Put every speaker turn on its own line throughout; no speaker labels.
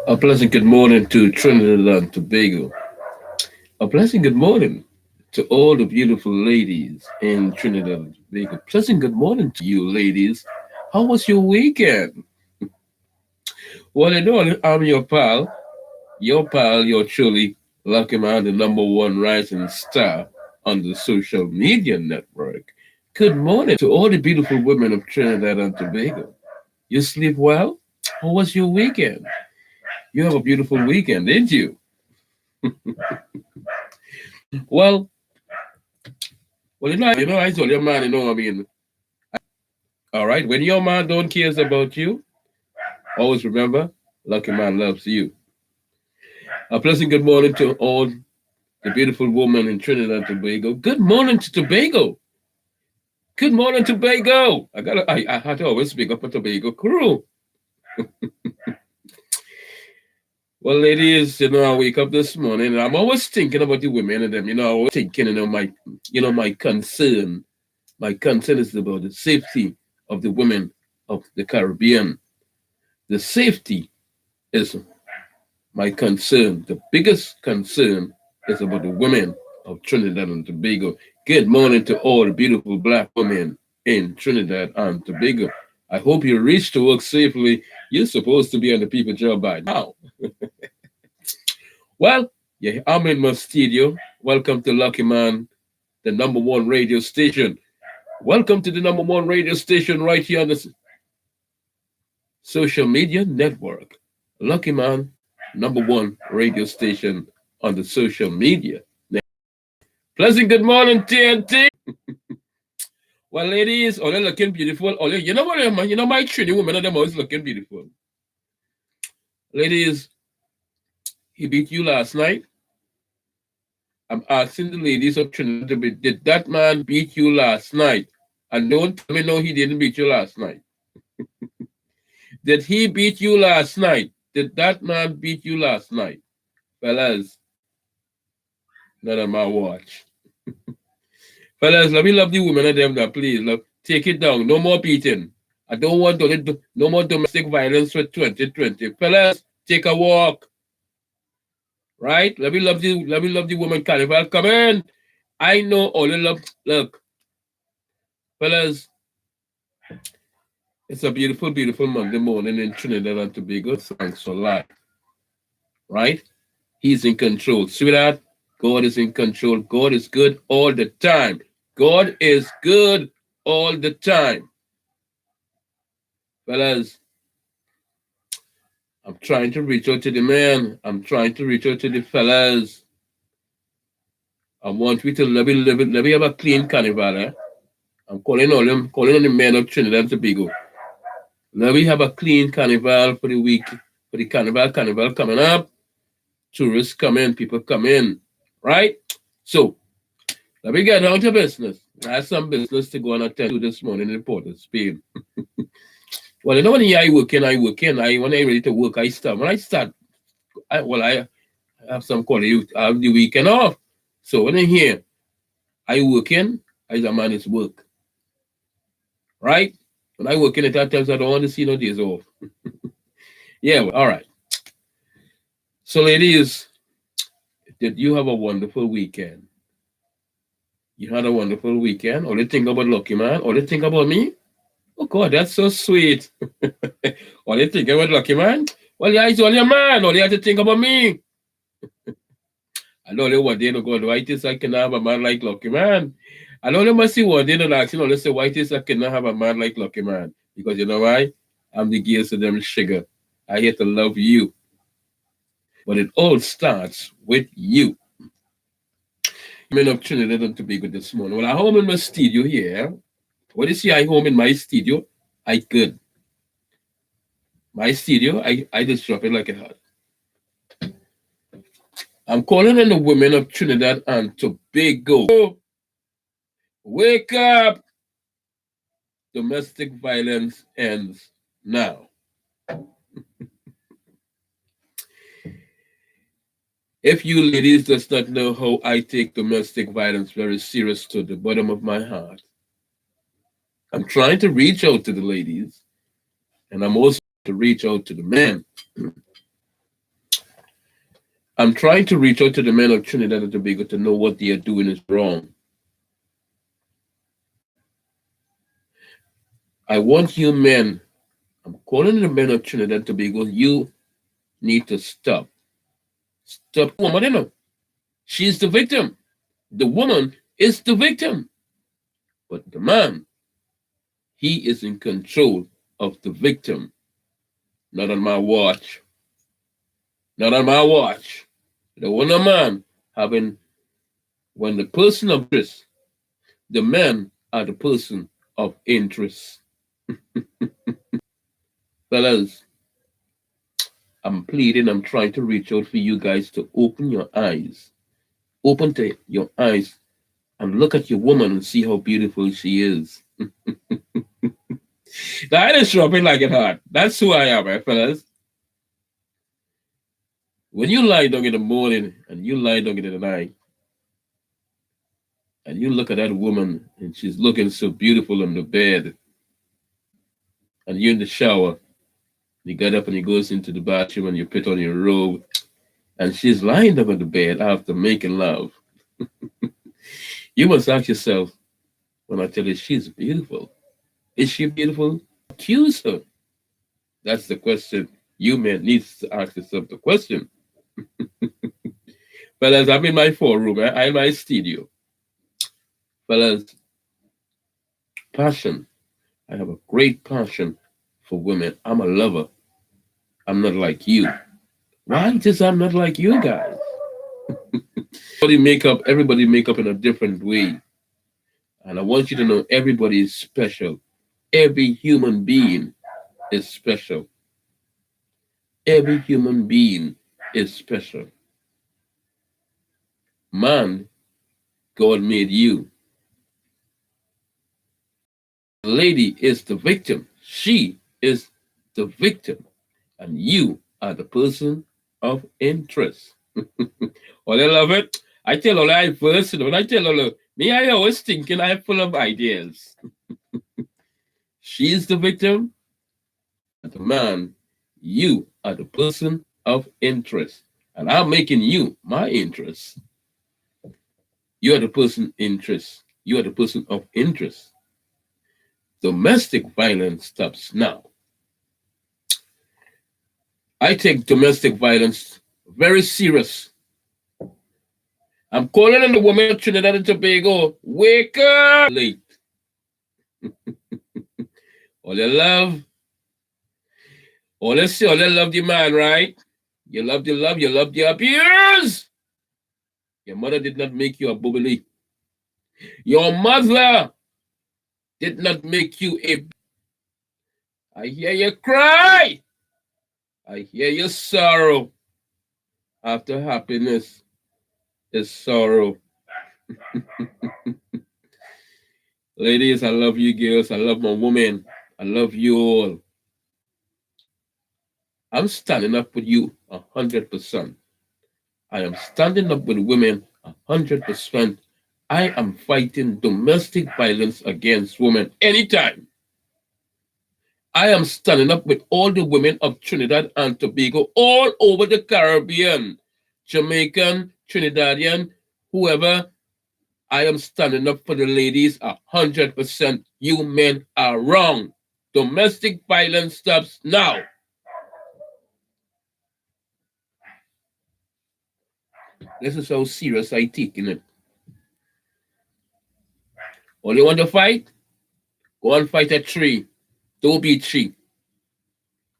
A pleasant good morning to Trinidad and Tobago. A pleasant good morning to all the beautiful ladies in Trinidad and Tobago. Pleasant good morning to you, ladies. How was your weekend? Well, you know, I'm your pal, your truly lucky man, the number one rising star on the social media network. Good morning to all the beautiful women of Trinidad and Tobago. You sleep well? How was your weekend? You have a beautiful weekend, didn't you? Well, I told your man, all right, when your man don't cares about you, always remember, lucky man loves you. A pleasant good morning to all the beautiful women in Trinidad and Tobago. Good morning to Tobago. Good morning, Tobago. I had to always speak up for Tobago crew. Well, ladies, I wake up this morning and I'm always thinking about the women and them, I always thinking, my concern is about the safety of the women of the Caribbean. The safety is my concern. The biggest concern is about the women of Trinidad and Tobago. Good morning to all the beautiful black women in Trinidad and Tobago. I hope you reach to work safely. You're supposed to be on the people job by now. Well, yeah, I'm in my studio. Welcome to Lucky Man, the number one radio station. Welcome to the number one radio station right here on the social media network. Lucky Man, number one radio station on the social media. Pleasant good morning, TNT. Well, ladies, all you looking beautiful. You know what, man? You know my Trinity women, and them always looking beautiful. Ladies, he beat you last night. I'm asking the ladies of Trinity, did that man beat you last night? And don't tell me no, he didn't beat you last night. Did he beat you last night? Did that man beat you last night? Fellas, not on my watch. Fellas, let me love the women of them that please. Love, take it down. No more beating. I don't want no more domestic violence for 2020. Fellas, take a walk. Right? Let me love the woman carnival. Come in. I know all the love. Look, fellas, it's a beautiful, beautiful Monday morning in Trinidad and Tobago. Thanks for life. Right? He's in control. Sweetheart, God is in control. God is good all the time. God is good all the time. Fellas, I'm trying to reach out to the men. I'm trying to reach out to the fellas. I want we to let me have a clean carnival. I'm calling on the men of Trinidad and Tobago. Let me have a clean carnival for the week, for the carnival coming up. Tourists come in, people come in, right? So let me get down to business. I have some business to go and attend to this morning in Port of Spain. Well, when I working. When I ready to work, I start. When I start, I have some call you. I have the weekend off. So when I here, I working. As a man is work, right? When I working at that times, I don't want to see no days off. Yeah, well, all right. So, ladies, did you have a wonderful weekend? You had a wonderful weekend. All you think about Lucky Man? All you think about me? Oh God, that's so sweet. All you think about Lucky Man? Well, yeah, it's all your man. All you have to think about me. I know they one day to go, why this I can have a man like Lucky Man? I know they must see one day to ask, let's say, why this I cannot have a man like Lucky Man? Because you know why? I'm the gears of them sugar. I here to love you. But it all starts with you. Men of Trinidad and Tobago this morning. Well, I'm home in my studio here. What you see, I home in my studio, I could. My studio, I just drop it like a hat. I'm calling on the women of Trinidad and Tobago. Wake up! Domestic violence ends now. If you ladies does not know how I take domestic violence very serious to the bottom of my heart, I'm trying to reach out to the ladies, and I'm also to reach out to the men. I'm trying to reach out to the men of Trinidad and Tobago to know what they are doing is wrong. I want you men, I'm calling the men of Trinidad and Tobago, you need to stop. Stop. Woman, you know, she's the victim. The woman is the victim. But the man, he is in control of the victim. Not on my watch. Not on my watch. The one man having, when the person of interest, the men are the person of interest. Fellas, I'm pleading, I'm trying to reach out for you guys to open your eyes. Open to your eyes and look at your woman and see how beautiful she is. That is dropping like it hot. That's who I am, right, fellas. When you lie down in the morning and you lie down in the night, and you look at that woman and she's looking so beautiful on the bed, and you're in the shower, you get up and you goes into the bathroom and you put on your robe, and she's lying up on the bed after making love. You must ask yourself, when I tell you she's beautiful, is she beautiful? Accuse her. That's the question. You men need to ask yourself the question. Fellas, I'm in my forum, I'm in my studio. Fellas, passion. I have a great passion for women. I'm a lover. I'm not like you. Why? Just I'm not like you guys. Everybody make up in a different way. And I want you to know everybody is special. Every human being is special. Every human being is special. Man, God made you. The lady is the victim. She is the victim. And you are the person of interest. Oh, I love it. I tell all I first, when I tell all me, I always thinking I'm full of ideas. She's the victim. And the man, you are the person of interest. And I'm making you my interest. You are the person interest. You are the person of interest. Domestic violence stops now. I take domestic violence very serious. I'm calling on the woman of Trinidad and Tobago. Wake up! Late. All you love, all you love the man, right? You love the love, you love the abuse. Your mother did not make you a bubbly. Your mother did not make you a. I hear you cry. I hear your sorrow. After happiness is sorrow. Ladies, I love you girls. I love my woman. I love you all. I'm standing up with you 100%. I am standing up with women 100%. I am fighting domestic violence against women anytime. I am standing up with all the women of Trinidad and Tobago all over the Caribbean, Jamaican, Trinidadian, whoever. I am standing up for the ladies 100%. You men are wrong. Domestic violence stops now. This is how serious I take it. Only want to fight? Go and fight a tree. Don't be a tree.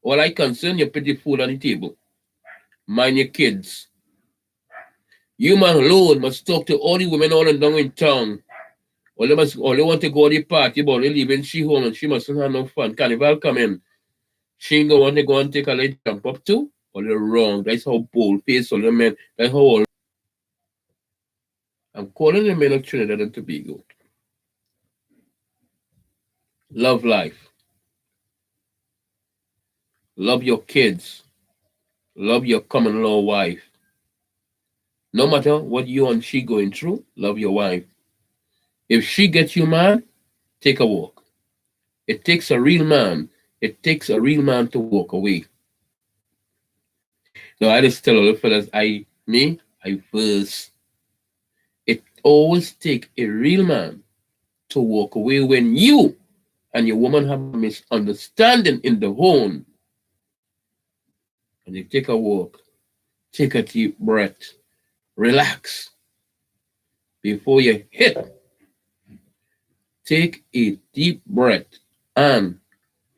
All I concern, you put the food on the table. Mind your kids. You man alone must talk to all the women all and down in town. All they want to go to the party, but they leaving she home and she mustn't have no fun. Carnival come in. She ain't going to go and take a little jump up too. All they're wrong. That's how bold face all the men. That's how all. I'm calling the men of Trinidad and Tobago. Love life. Love your kids. Love your common law wife. No matter what you and she going through, love your wife. If she gets you mad, take a walk. It takes a real man. It takes a real man to walk away. No, I just tell all the fellas, Me, I verse. It always take a real man to walk away when you and your woman have a misunderstanding in the home. And you take a walk, take a deep breath, relax before you hit. Take a deep breath and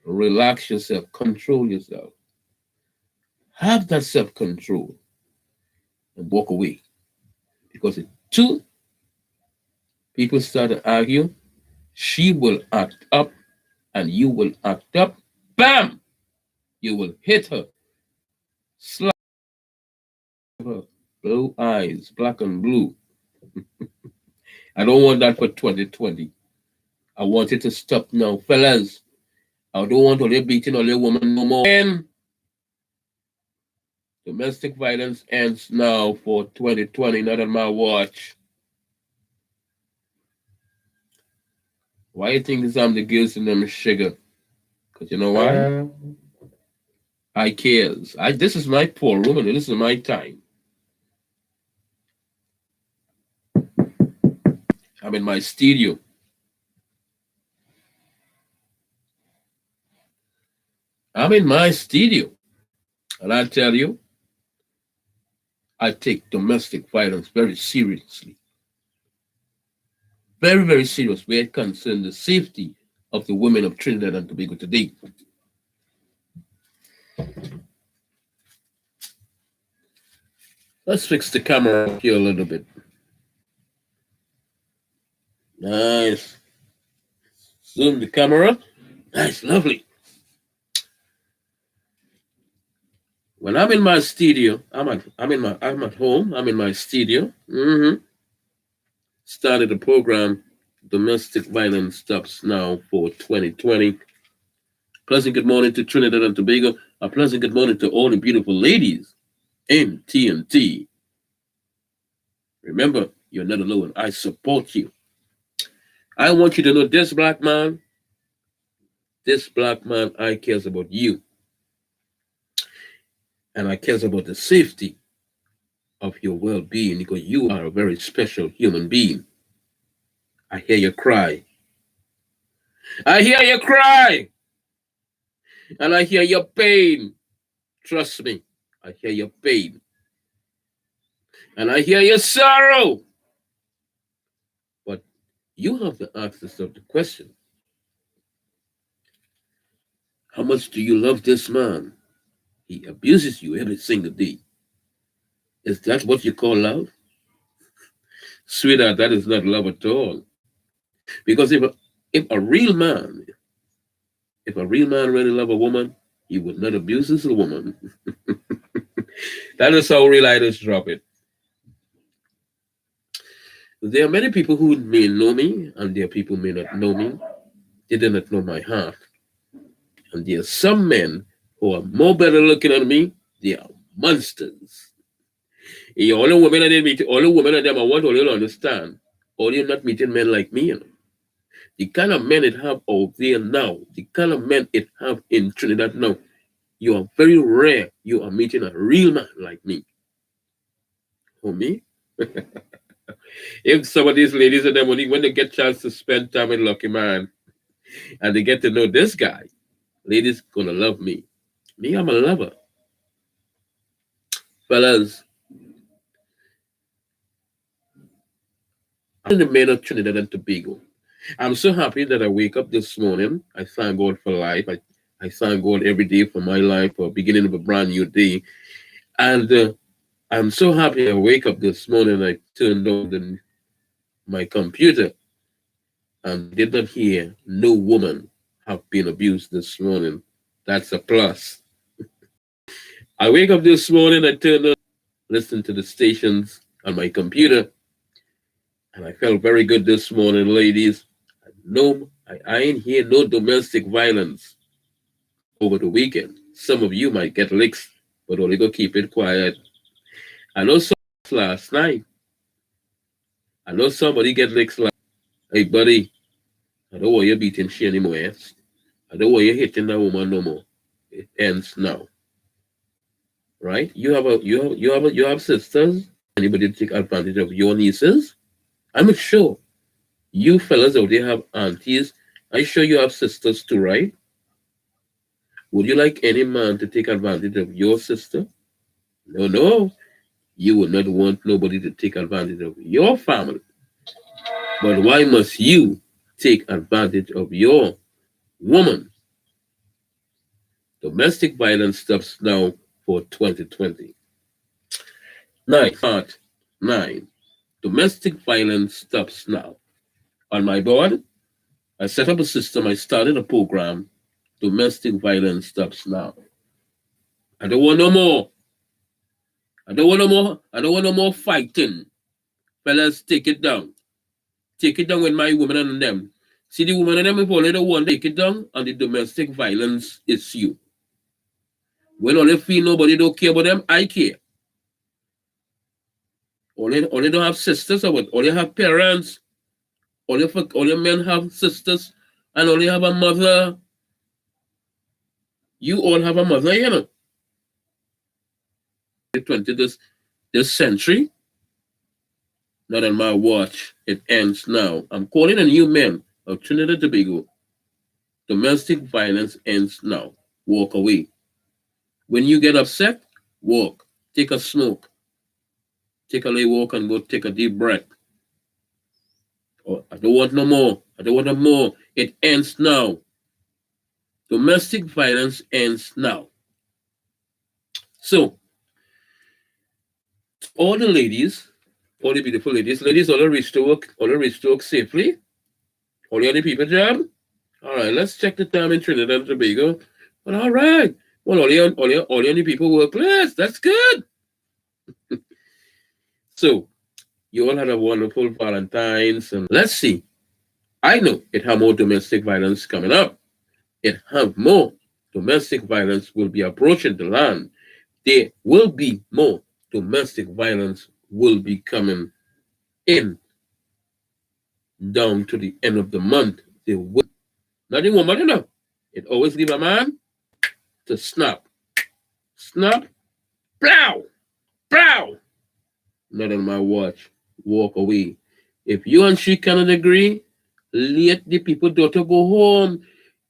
relax yourself, control yourself. Have that self control and walk away. Because if two people start to argue, she will act up and you will act up. Bam! You will hit her, slap her, blue eyes, black and blue. I don't want that for 2020. I want it to stop now. Fellas, I don't want only beating only woman no more. And domestic violence ends now for 2020, not on my watch. Why you think I'm the girls in them sugar? Because you know why? I cares. This is my poor room and this is my time. I'm in my studio. I'm in my studio. And I tell you, I take domestic violence very seriously. Very, very serious where it concerns the safety of the women of Trinidad and Tobago today. Let's fix the camera here a little bit. Nice. Zoom the camera. Nice, lovely. When I'm in my studio, I'm at home. I'm in my studio. Started the program. Domestic violence stops now for 2020. Pleasant good morning to Trinidad and Tobago. A pleasant good morning to all the beautiful ladies in TNT. Remember, you're not alone. I support you. I want you to know this black man, I cares about you. And I cares about the safety of your well-being because you are a very special human being. I hear you cry. I hear you cry. And I hear your pain. Trust me, I hear your pain. And I hear your sorrow. But you have to ask yourself the question. How much do you love this man? He abuses you every single day. Is that what you call love? Sweetheart, that is not love at all. Because if a real man really love a woman, he would not abuse his woman. That is how real idols drop it. There are many people who may know me, and there are people who may not know me. They do not know my heart. And there are some men who are more better looking than me. They are monsters. All the women I didn't meet, all the women of them I want all you to understand. All you're not meeting men like me, you know. The kind of men it have out there now, the kind of men it have in Trinidad now, you are very rare. You are meeting a real man like me. For me, if some of these ladies and them, when they get chance to spend time with Lucky Man and they get to know this guy, ladies gonna love me. Me, I'm a lover. Fellas, I'm the man of Trinidad and Tobago. I'm so happy that I wake up this morning. I thank God for life. I thank God every day for my life, for beginning of a brand new day. And I'm so happy I wake up this morning. I turned on my computer and did not hear no woman have been abused this morning. That's a plus. I wake up this morning, I turned on, listened to the stations on my computer, and I felt very good this morning, ladies. No, I ain't hear no domestic violence over the weekend. Some of you might get licks, but only go keep it quiet. I know some last night. I know somebody get licks last. Hey, buddy, I don't want you beating she anymore. Yes? I don't want you hitting that woman no more. It ends now. right? You have sisters. Anybody to take advantage of your nieces? I'm sure you fellas out there have aunties. I'm sure you have sisters too, right? Would you like any man to take advantage of your sister? No, no. You would not want nobody to take advantage of your family. But why must you take advantage of your woman? Domestic violence stops now for 2020. Part 9. Domestic violence stops now. On my board, I set up a system. I started a program. Domestic violence stops now. I don't want no more. I don't want no more. I don't want no more fighting. Fellas, take it down. Take it down with my women and them. See the women and them, if only the one take it down, and the domestic violence is you. When only feel nobody don't care about them, I care. Only don't have sisters or what? Only have parents. Only men have sisters, and only have a mother. You all have a mother, you know. 20 this century, not on my watch. It ends now. I'm calling on you men of Trinidad and Tobago. Domestic violence ends now. Walk away. When you get upset, walk. Take a smoke. Take a lay walk and go take a deep breath. Oh, I don't want no more. I don't want no more. It ends now. Domestic violence ends now. So, all the ladies, all the beautiful ladies all reach to work safely. All the other people job. All right, let's check the time in Trinidad and Tobago. Well, all right. Well, all the other people work less. That's good. So, you all had a wonderful Valentine's, and let's see. I know it have more domestic violence coming up. It have more domestic violence will be approaching the land. There will be more domestic violence will be coming in down to the end of the month. They will. Nothing woman enough. It always leave a man to snap. Snap. Plow. Plow. Not on my watch. Walk away. If you and she cannot agree, let the people daughter go home.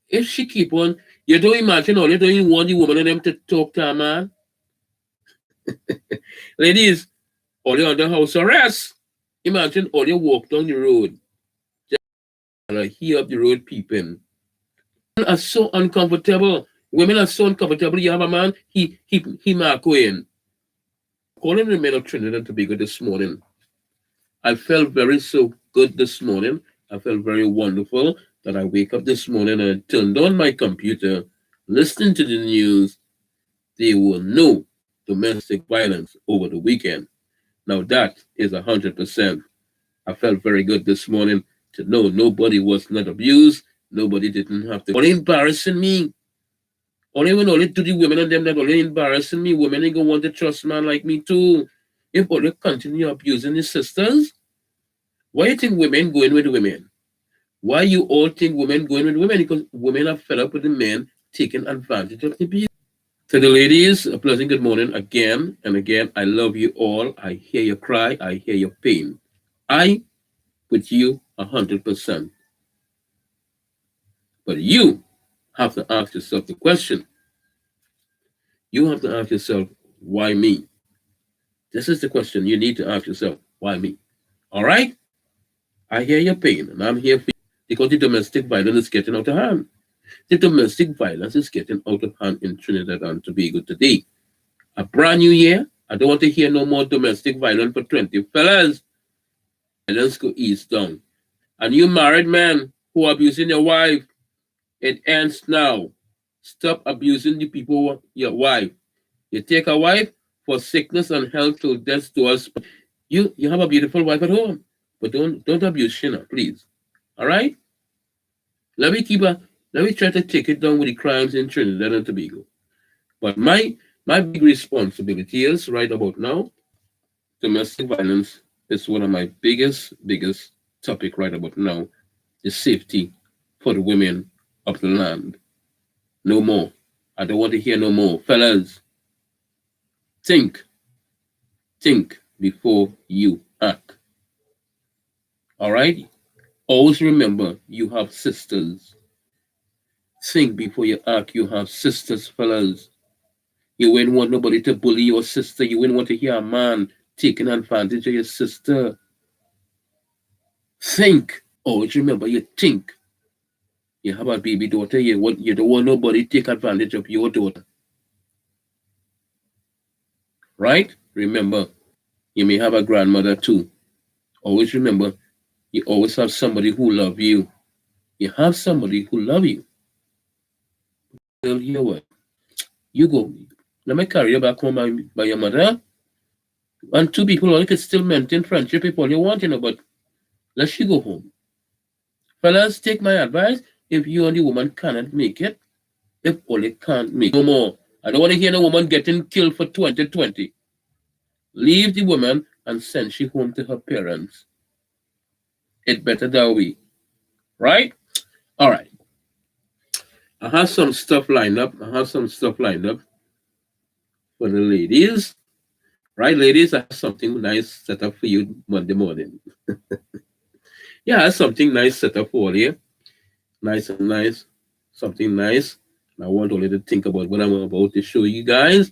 If she keep on, you don't imagine all you don't want the woman and them to talk to a man. Ladies, all you under house arrest. Imagine all you walk down the road. Just hear up the road peeping. Women are so uncomfortable. Women are so uncomfortable. You have a man, he mark in. Calling the men of Trinidad and Tobago this morning. I felt very so good this morning. I felt very wonderful that I wake up this morning and turned on my computer, listening to the news. They will know domestic violence over the weekend. Now that is 100%. I felt very good this morning to know nobody was not abused. Nobody didn't have to. Only embarrassing me. Only to the women and them that only embarrassing me. Women ain't gonna want to trust man like me too. If only continue abusing the sisters, why you think women going with women? Why you all think women going with women? Because women are fed up with the men taking advantage of the people. To the ladies, a pleasant good morning again and again. I love you all. I hear your cry. I hear your pain. I with you 100%. But you have to ask yourself the question. You have to ask yourself, why me? This is the question you need to ask yourself. Why me? All right? I hear your pain, and I'm here for you because the domestic violence is getting out of hand. The domestic violence is getting out of hand in Trinidad and Tobago today. A brand new year. I don't want to hear no more domestic violence for 20 fellas. Violence go ease down. And you married men who are abusing your wife, it ends now. Stop abusing the people, your wife. You take a wife for sickness and health till death to us. You have a beautiful wife at home, but don't abuse Shina, please. All right? Let me try to take it down with the crimes in Trinidad and Tobago. But my big responsibility is right about now, domestic violence is one of my biggest topic right about now. The safety for the women of the land. No more. I don't want to hear no more. Fellas, Think before you act. All right? Always remember you have sisters. Think before you act. You have sisters, fellas. You wouldn't want nobody to bully your sister. You wouldn't want to hear a man taking advantage of your sister. Think. Always remember you think. You have a baby daughter. You don't want nobody take advantage of your daughter. Right? Remember, you may have a grandmother too. Always remember, you always have somebody who love you. You have somebody who love you. Tell you what, you go. Let me carry you back home by your mother. And two people only can still maintain friendship if all you want, but let you go home. Fellas, take my advice. If you and the woman cannot make it, if only can't make no more. I don't want to hear no woman getting killed for 2020. Leave the woman and send she home to her parents. It better that way. Right? All right. I have some stuff lined up. For the ladies. Right, ladies? I have something nice set up for you Monday morning. Yeah, I have something nice set up for you. Nice and nice. Something nice. I want only to think about what I'm about to show you guys.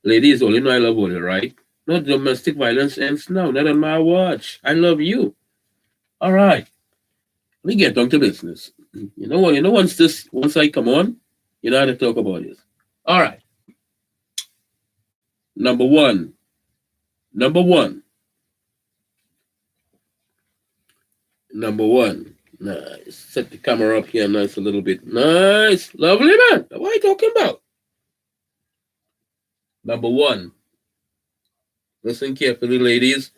Ladies, only know I love all right? No domestic violence ends now. Not on my watch. I love you. All right. Let me get down to business. You know what? Once I come on, you know how to talk about this. All right. Number one. Number one. Nice. Set the camera up here nice a little bit. Nice. Lovely, man. What are you talking about? Number one. Listen carefully, ladies.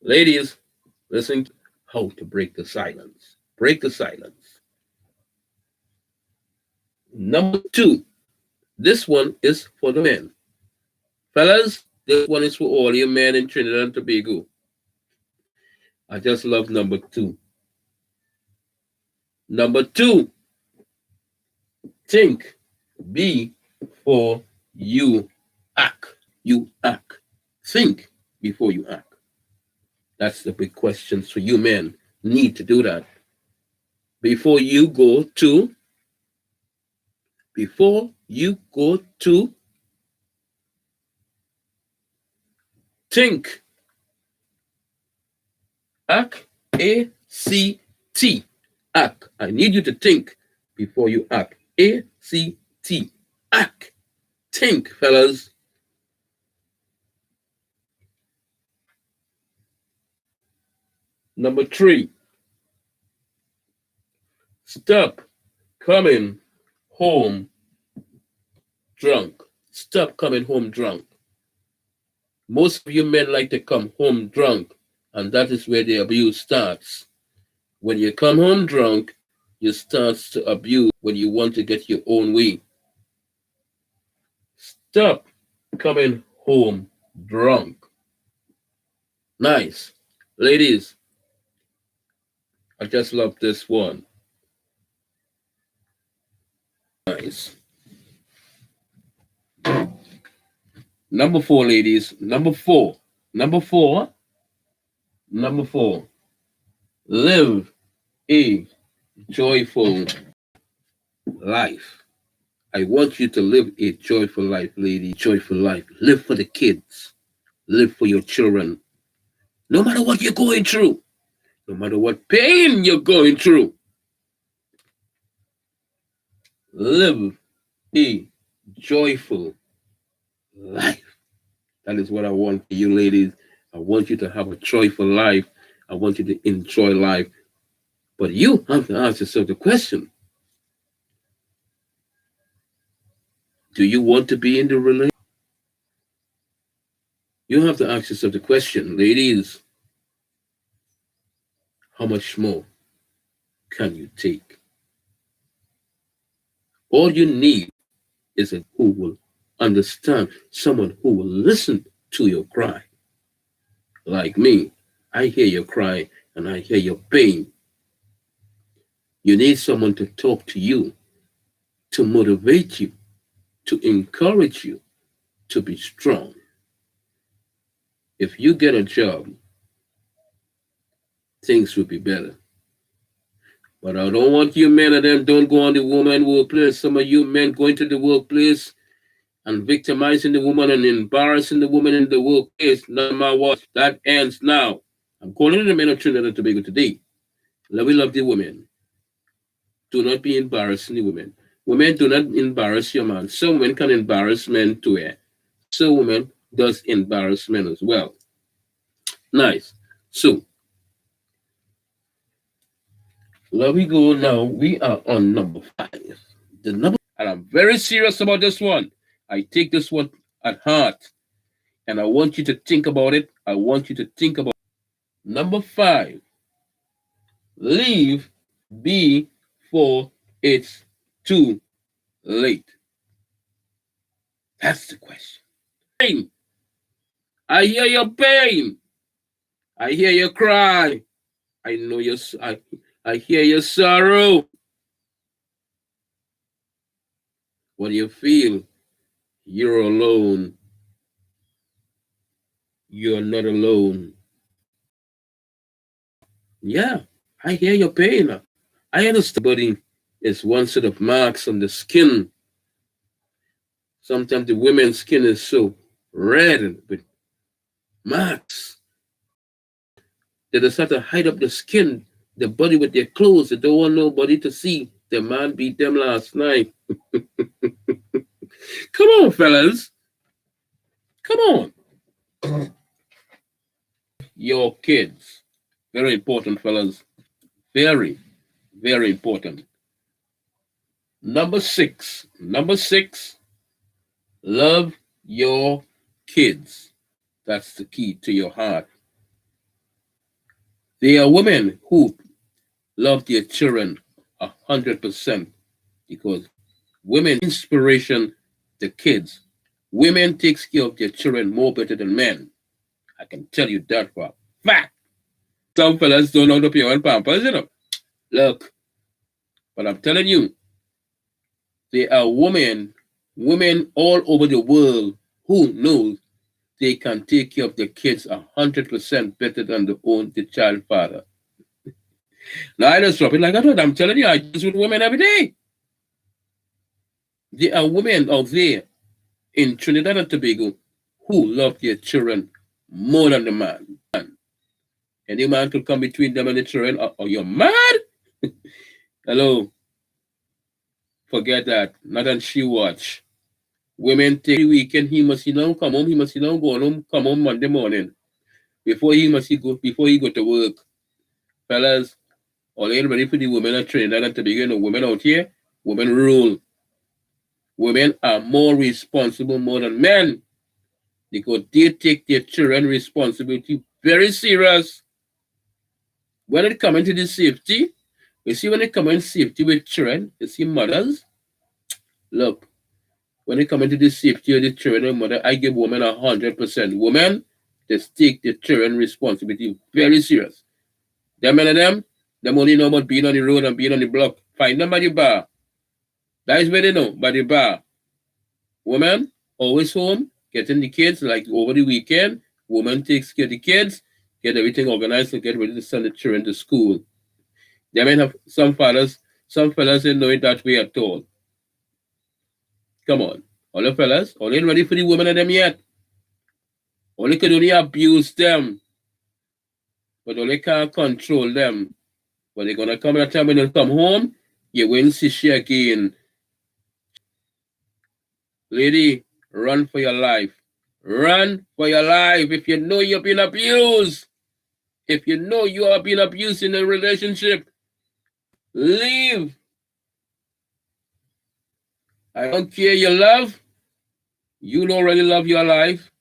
Ladies, listen how to break the silence. Break the silence. Number two. This one is for the men. Fellas, this one is for all you men in Trinidad and Tobago. I just love number two. Number two, think before you act. You act. Think before you act. That's the big question. So you men need to do that. Before you go to think. Act. A-C-T. Act. I need you to think before you act. A-C-T. Act. Think, fellas. Number three. Stop coming home drunk. Stop coming home drunk. Most of you men like to come home drunk, and that is where the abuse starts. When you come home drunk, you start to abuse when you want to get your own way. Stop coming home drunk. Nice. Ladies, I just love this one. Nice. Number four, ladies. Number four. Live a joyful life. I want you to live a joyful life, lady. Joyful life. Live for the kids. Live for your children. No matter what you're going through. No matter what pain you're going through. Live a joyful life. That is what I want for you, ladies. I want you to have a joyful life. I want you to enjoy life. But you have to ask yourself the question. Do you want to be in the relationship? You have to ask yourself the question, ladies. How much more can you take? All you need is a who will understand, someone who will listen to your cry. Like me, I hear your cry and I hear your pain. You need someone to talk to you, to motivate you, to encourage you. to be strong. If you get a job, things will be better. But I don't want you men of them don't go on the woman workplace. Some of you men going to the workplace and victimizing the woman and embarrassing the woman in the workplace. No matter what, that ends now. I'm calling the men of Trinidad and Tobago today. We love the women. Do not be embarrassing the women. Women, do not embarrass your man. Some women can embarrass men too. Some women does embarrass men as well. Nice. So, here we go now. We are on number 5. The number, and I'm very serious about this one. I take this one at heart, and I want you to think about it. I want you to think about number 5. Leave before it's too late. That's the question. Pain. I hear your pain. I hear your cry. I know your. I hear your sorrow. What do you feel? You're alone. You're not alone. Yeah, I hear your pain. I understand. Body is one set of marks on the skin. Sometimes the women's skin is so red with marks. They just have to hide up the skin, the body with their clothes. They don't want nobody to see. The man beat them last night. Come on, fellas. Come on. Your kids. Very important, fellas. Very, very important. Number 6. Number 6. Love your kids. That's the key to your heart. There are women who love their children 100% because women inspiration the kids. Women takes care of their children more better than men. I can tell you that for a fact. Some fellas don't know how to pay on pampers, you know. Look, but I'm telling you, there are women all over the world who know they can take care of their kids 100% better than the child father. Now I just drop it like I thought. I'm telling you, I deal with women every day. There are women out there in Trinidad and Tobago who love their children more than the man. Any man could come between them and the children. Are you mad? Hello. Forget that. Not on she watch. Women take the weekend. He must come home. He must go home. Come home Monday morning before he go to work. Fellas, all ain't ready for the women at Trinidad and Tobago. The women out here, women rule. Women are more responsible more than men because they take their children responsibility very serious. When it comes to the safety, you see when it comes to safety with children, you see mothers, look, when it comes to the safety of the children and mother, I give women 100%. Women, they take the children responsibility very serious. Them men of them only know about being on the road and being on the block. Find them by the bar. That is where they know, by the bar. Woman, always home, getting the kids, like over the weekend. Woman takes care of the kids, get everything organized to get ready to send the children to school. They may have some fellas didn't know it that way at all. Come on. All the fellas, all ain't ready for the women of them yet. Only could only abuse them. But only can't control them. But they're gonna come at a time when they come home, you won't see she again. Lady, run for your life. Run for your life if you know you've been abused. If you know you are being abused in a relationship, leave. I don't care your love. You don't really love your life.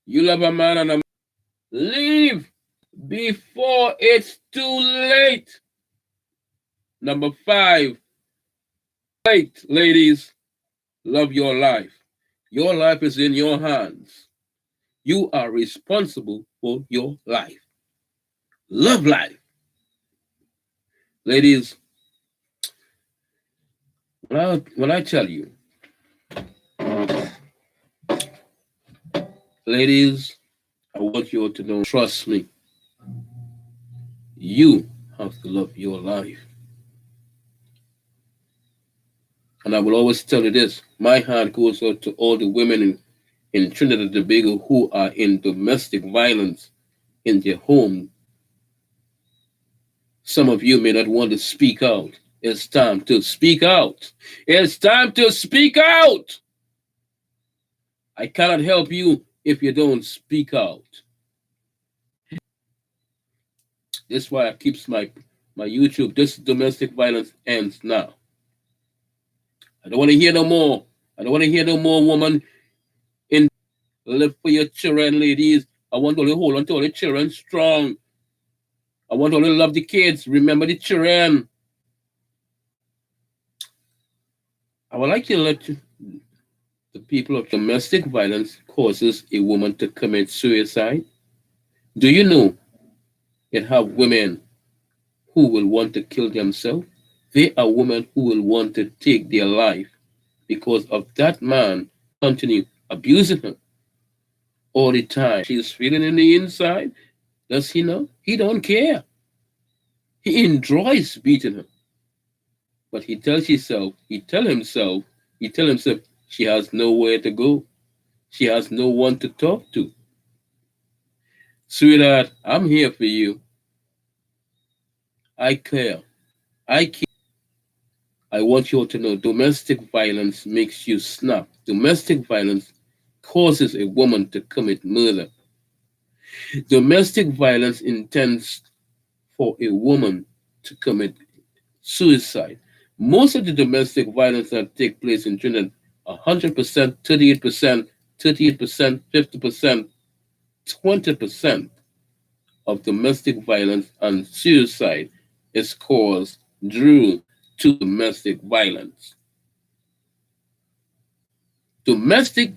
You love a man and a man. Leave before it's too late. Number 5. Late, ladies. Love your life. Your life is in your hands. You are responsible for your life. Love life. Ladies, when I tell you, Ladies, I want you all to know, trust me, you have to love your life. And I will always tell you this, my heart goes out to all the women in Trinidad and Tobago who are in domestic violence in their home. Some of you may not want to speak out. It's time to speak out. It's time to speak out. I cannot help you if you don't speak out. That's why I keeps my YouTube. This domestic violence ends now. I don't want to hear no more. I don't want to hear no more woman in live for your children, ladies. I want to hold on to all the children strong. I want to love the kids. Remember the children. I would like to let the people of domestic violence causes a woman to commit suicide. Do you know it have women who will want to kill themselves? They are women who will want to take their life because of that man continue abusing her all the time. She's feeling in the inside. Does he know? He don't care. He enjoys beating her. But he tell himself she has nowhere to go. She has no one to talk to. Sweetheart, I'm here for you. I care. I care. I want you all to know domestic violence makes you snap. Domestic violence causes a woman to commit murder. Domestic violence intends for a woman to commit suicide. Most of the domestic violence that take place in Trinidad, 100%, 38%, 38%, 50%, 20% of domestic violence and suicide is caused due to domestic violence. Domestic,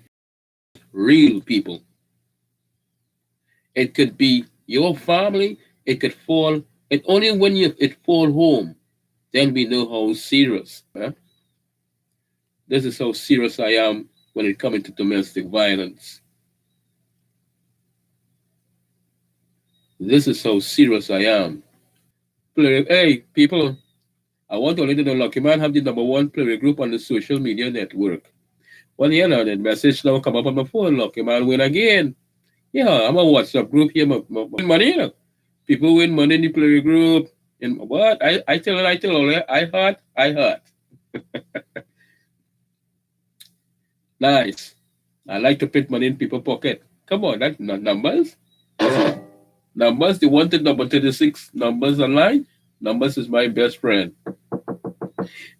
real people. It could be your family. It could fall. It only when it fall home, then we know how serious. Huh? This is how serious I am when it comes to domestic violence. This is how serious I am. Hey, people, I want to let you know Lucky Man have the #1 player group on the social media network. Well, you know, that message now come up on my phone. Lucky Man win again. Yeah, I'm a WhatsApp group here. Win money, you know. People win money in the player group. And what? I tell all that. I heart. Nice. I like to put money in people's pocket. Come on, that numbers. Numbers, the wanted number 36. Numbers online. Numbers is my best friend.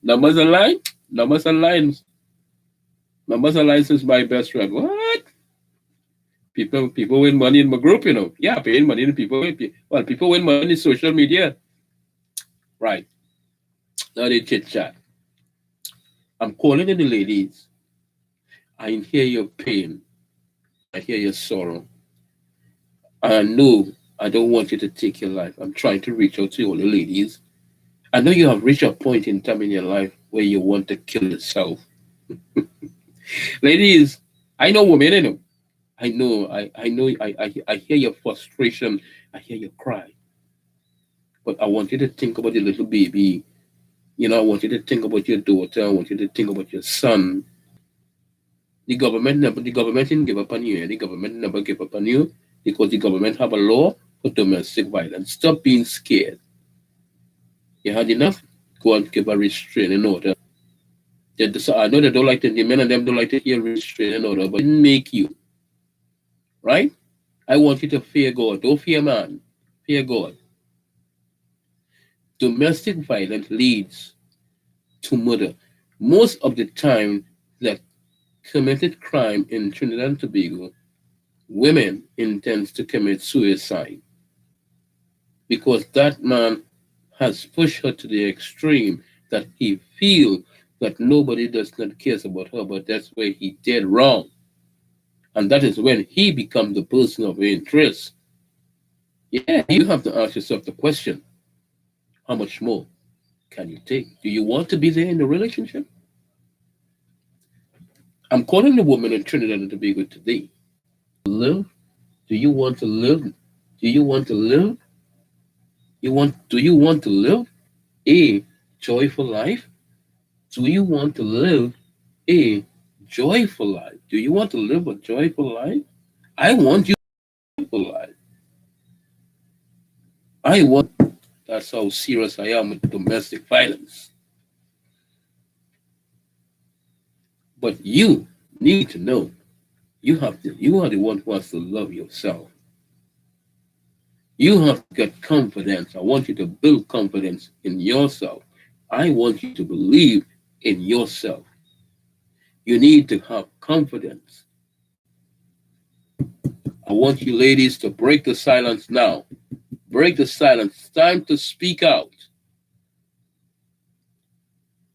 Numbers online. Numbers online. Numbers online is my best friend. What? People win money in my group, you know. Yeah, paying money in people. Well, people win money in social media. Right. Now they chit chat. I'm calling in the ladies. I hear your pain. I hear your sorrow. I know I don't want you to take your life. I'm trying to reach out to all the ladies. I know you have reached a point in time in your life where you want to kill yourself. Ladies, I know women, I know. I know, I hear your frustration. I hear your cry. But I want you to think about your little baby. You know, I want you to think about your daughter. I want you to think about your son. The government didn't give up on you. The government never gave up on you because the government have a law for domestic violence. Stop being scared. You had enough? Go and give a restraining order. I know they don't like the men and them don't like to hear restraining order, but it didn't make you. Right? I want you to fear God. Don't fear man. Fear God. Domestic violence leads to murder. Most of the time that committed crime in Trinidad and Tobago, women intend to commit suicide because that man has pushed her to the extreme that he feels that nobody does not cares about her, but that's where he did wrong. And that is when he becomes the person of interest. Yeah, you have to ask yourself the question, how much more can you take? Do you want to be there in the relationship? I'm calling the woman in Trinidad and Tobago today. live? Do you want to live? Do you want to live? Do you want to live a joyful life? Do you want to live a joyful life? Do you want to live a joyful life? I want you to live a joyful life. I want. That's how serious I am with domestic violence. But you need to know you have to. You are the one who has to love yourself. You have to get confidence. I want you to build confidence in yourself. I want you to believe in yourself. You need to have confidence. I want you ladies to break the silence now. Break the silence. It's time to speak out.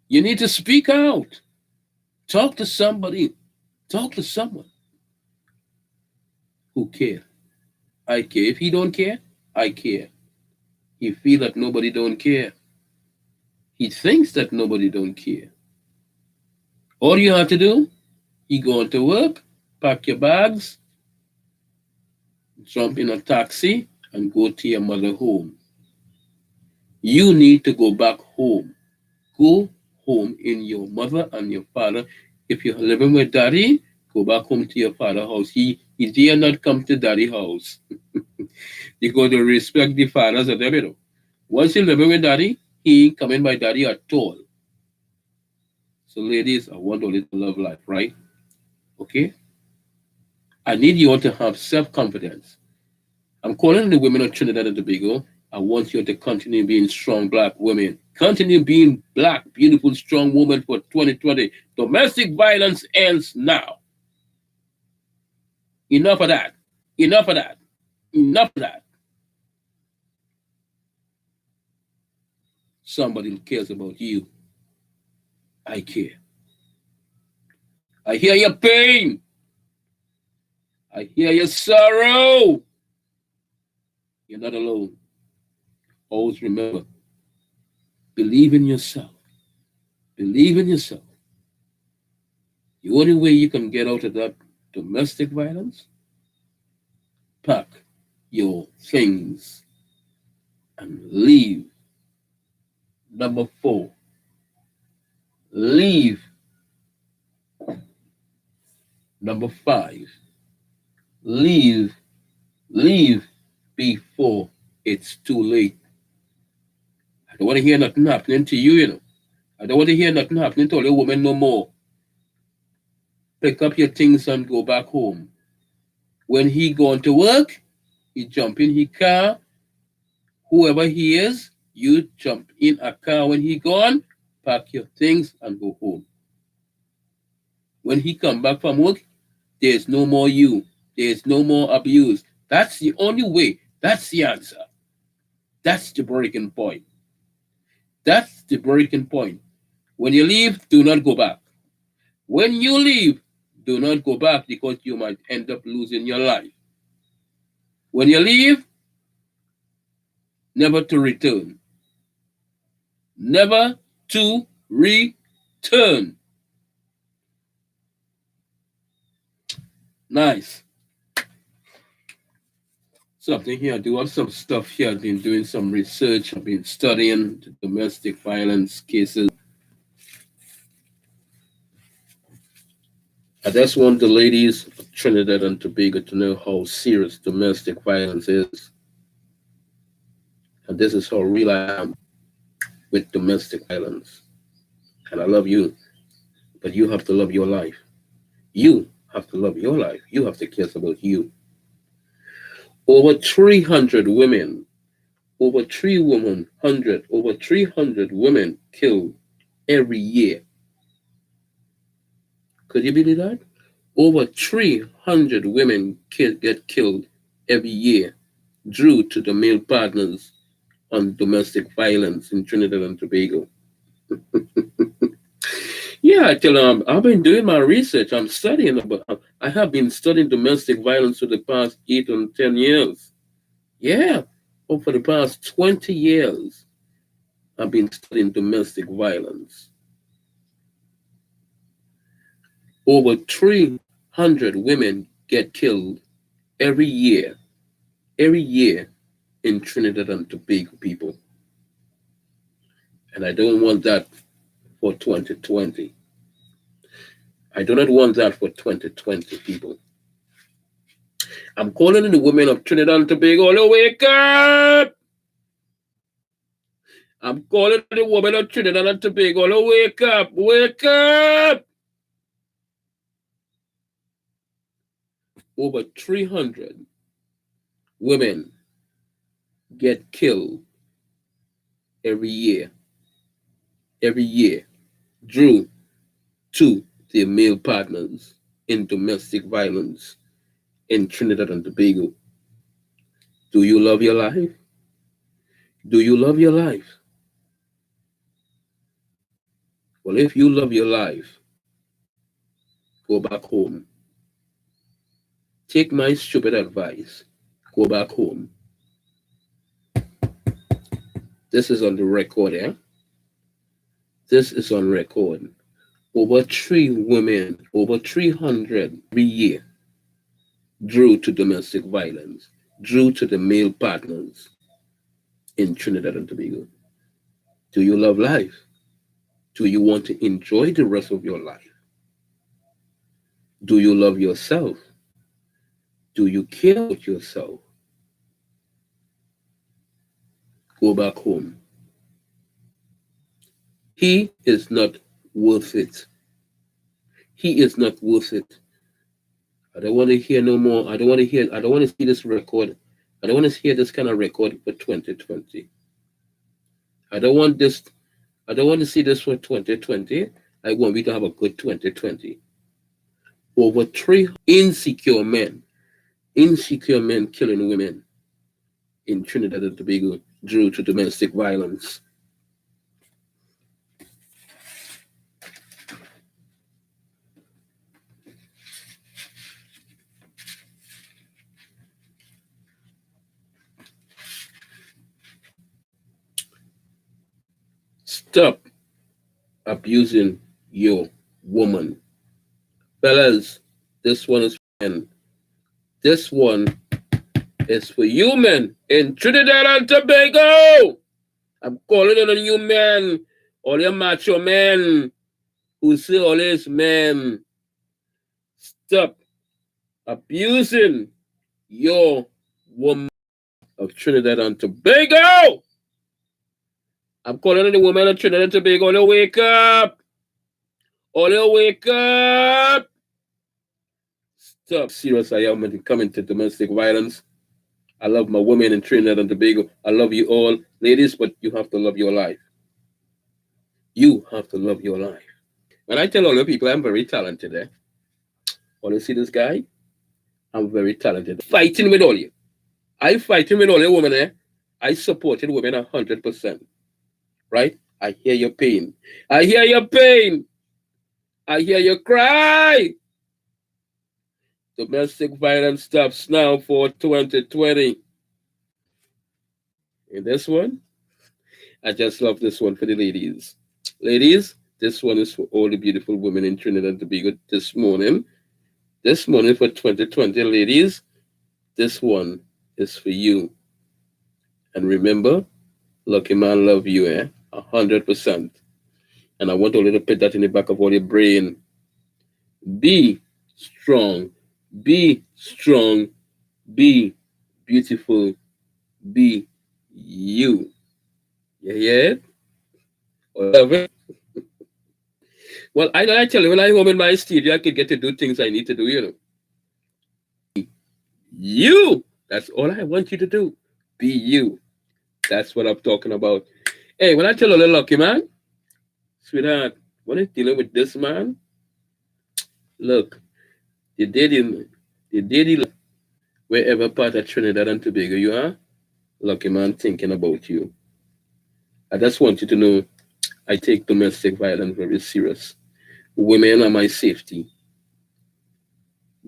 You need to speak out. Talk to somebody. Talk to someone who cares. I care. If he don't care, I care. He feel that nobody don't care. He thinks that nobody don't care. All you have to do, you go to work, pack your bags, jump in a taxi, and go to your mother home. You need to go back home. Go home in your mother and your father. If you're living with daddy, go back home to your father's house. He dare not come to daddy house. You got to respect the fathers of them, you know. Once you're living with daddy, he ain't coming by daddy at all. So ladies, I want all to love life, right? Okay? I need you all to have self-confidence. I'm calling the women of Trinidad and Tobago. I want you to continue being strong black women. Continue being black, beautiful, strong women for 2020. Domestic violence ends now. Enough of that. Enough of that. Enough of that. Somebody cares about you. I care. I hear your pain. I hear your sorrow. You're not alone. Always remember, believe in yourself. Believe in yourself. The only way you can get out of that domestic violence, pack your things and leave. Number 4, leave. Number 5, leave. Leave before it's too late. I don't want to hear nothing happening to you, you know. I don't want to hear nothing happening to other women no more. Pick up your things and go back home. When he gone to work, he jump in his car. Whoever he is, you jump in a car when he gone, pack your things and go home. When he come back from work, there's no more you. There's no more abuse. That's the only way. That's the answer. That's the breaking point. That's the breaking point. When you leave, do not go back. When you leave, do not go back because you might end up losing your life. When you leave, never to return. Never to return. Nice. Something here. I do have some stuff here. I've been doing some research. I've been studying domestic violence cases. I just want the ladies of Trinidad and Tobago to know how serious domestic violence is. And this is how real I am with domestic violence. And I love you, but you have to love your life. You have to love your life. You have to care about you. Over 300 women, over 300 women killed every year. Could you believe that? Over 300 women get killed every year due to the male partners on domestic violence in Trinidad and Tobago. Yeah, I tell them, I've been doing my research. I'm studying about. I have been studying domestic violence for the past 8 and 10 years. Yeah, for the past 20 years, I've been studying domestic violence. Over 300 women get killed every year in Trinidad and Tobago, people. And I don't want that for 2020. I do not want that for 2020, people. I'm calling on the women of Trinidad and Tobago to wake up. I'm calling on the women of Trinidad and Tobago to wake up. Wake up. Over 300 women get killed every year due to their male partners in domestic violence in Trinidad and Tobago. Do you love your life? Do you love your life? Well, if you love your life, go back home. Take my stupid advice. Go back home. This is on the record, yeah? This is on record. Over 300 every year due to domestic violence, due to the male partners in Trinidad and Tobago. Do you love life? Do you want to enjoy the rest of your life? Do you love yourself? Do you care about yourself? Go back home. He is not worth it. He is not worth it. I don't want to hear no more. I don't want to see this record. I don't want to hear this kind of record for 2020. I don't want to see this for 2020. I want we to have a good 2020. Over 3 insecure men killing women in Trinidad and Tobago due to domestic violence. Stop abusing your woman. Fellas, this one is for men. This one is for you men in Trinidad and Tobago. I'm calling on you men, all your macho men who say all these men. Stop abusing your woman of Trinidad and Tobago. I'm calling on the woman of Trinidad and Tobago to wake up. All you wake up. Stop. Serious I am when it comes to domestic violence. I love my women in Trinidad and Tobago. I love you all, ladies, but you have to love your life. You have to love your life. When I tell all the people I'm very talented, all you see this guy, I'm very talented. Fighting with all you. I fighting with all you women, I supported women 100%. Right? I hear your pain. I hear your pain. I hear you cry. Domestic violence stops now for 2020. And this one, I just love this one for the ladies. Ladies, this one is for all the beautiful women in Trinidad and Tobago this morning. This morning for 2020, ladies, this one is for you. And remember, Lucky Man love you, 100%. And I want all you to put that in the back of all your brain. Be strong. Be strong. Be beautiful. Be you. You hear it? Whatever. Well, I tell you, when I'm home in my studio, I can get to do things I need to do, you know. You. That's all I want you to do. Be you. That's what I'm talking about. Hey, when I tell a little Lucky Man, sweetheart, when I'm dealing with this man, look, the dating, wherever part of Trinidad and Tobago you are, Lucky Man thinking about you. I just want you to know I take domestic violence very serious. Women are my safety.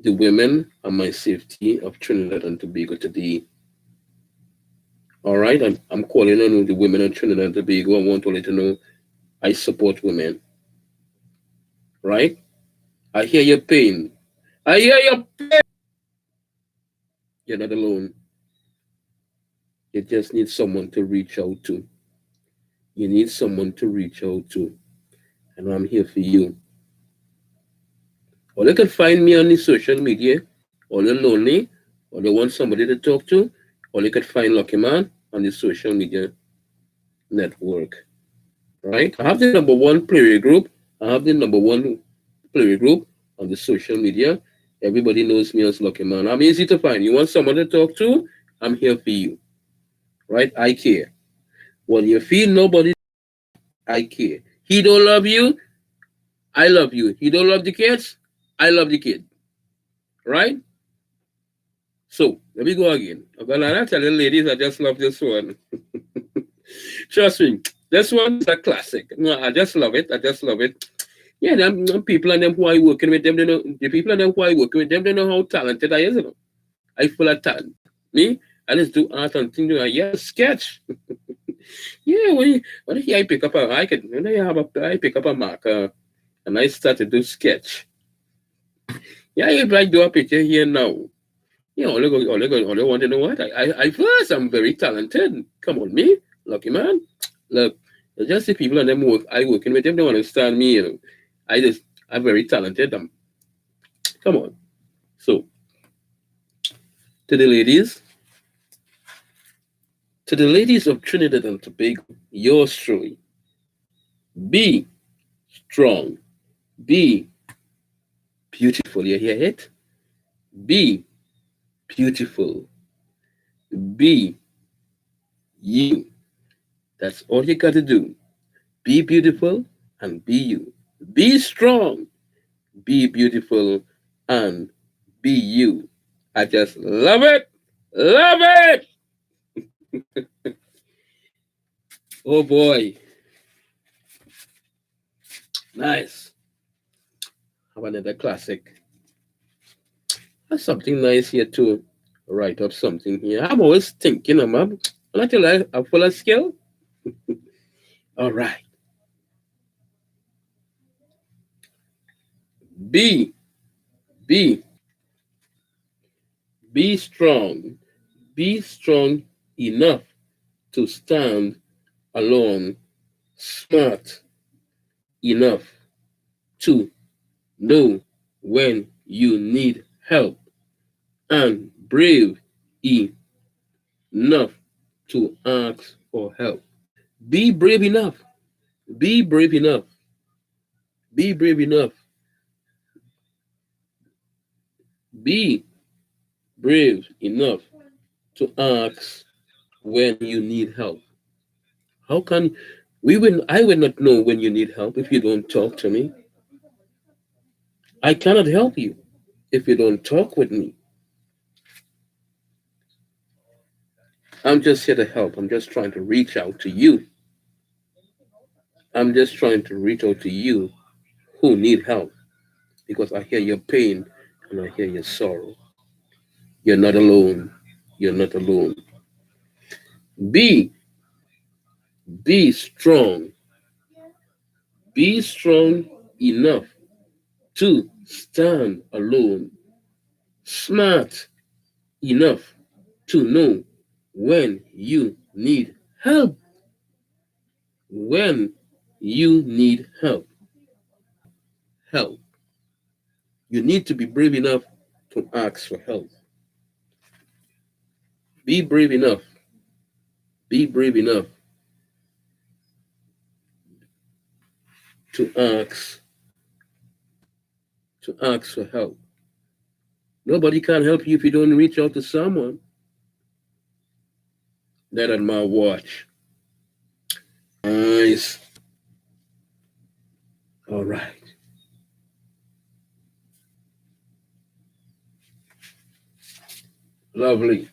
The women are my safety of Trinidad and Tobago today. All right, I'm calling on the women of Trinidad and Tobago. I want to let you know I support women. Right? I hear your pain. I hear your pain. You're not alone. You just need someone to reach out to. You need someone to reach out to. And I'm here for you. Or you can find me on the social media, or you're lonely, or you want somebody to talk to, or you can find Lucky Man on the social media network. Right? I have the number one player group. I have the number one player group on the social media. Everybody knows me as Lucky Man. I'm easy to find. You want someone to talk to? I'm here for you. Right? I care. When you feel nobody, I care. He don't love you, I love you. He don't love the kids, I love the kid. Right? So let me go again. I'm gonna tell you ladies, I just love this one. Trust me, this one is a classic. No, I just love it. I just love it. Yeah, them people and them who I working with them, they know the people and them who I working with them, they know how talented I is. You know? I full of talent. Me, I just do art and things. Yeah, sketch. Yeah, when I pick up a, I can when I have a, I pick up a marker and I start to do sketch. Yeah, if I do a picture here now, yeah, all they want to know what I first I'm very talented. Come on, me, lucky man. Look, just the people and them work I working with them don't understand me. You know, I'm very talented. Come on. So to the ladies, to the ladies of Trinidad and Tobago, yours truly. Be strong. Be beautiful. You hear it? Be beautiful. Be you. That's all you got to do. Be beautiful and be you. Be strong. Be beautiful and be you. I just love it. Love it. Oh boy. Nice. Have another classic. That's something nice here to write up something here. I'm always thinking, when I tell you I'm full of skill. All right. Be, be, be strong. Be strong enough to stand alone. Smart enough to know when you need help. And brave enough to ask for help. Be brave enough. Be brave enough. Be brave enough. Be brave enough to ask when you need help. How can I will not know when you need help if you don't talk to me. I cannot help you if you don't talk with me. I'm just here to help. I'm just trying to reach out to you. I'm just trying to reach out to you who need help because I hear your pain and I hear your sorrow. You're not alone. You're not alone. Be be strong. Be strong enough to stand alone. Smart enough to know when you need help. When you need help. Help. You need to be brave enough to ask for help. Be brave enough. Be brave enough to ask for help. Nobody can help you if you don't reach out to someone. That on my watch. Nice. All right. Lovely.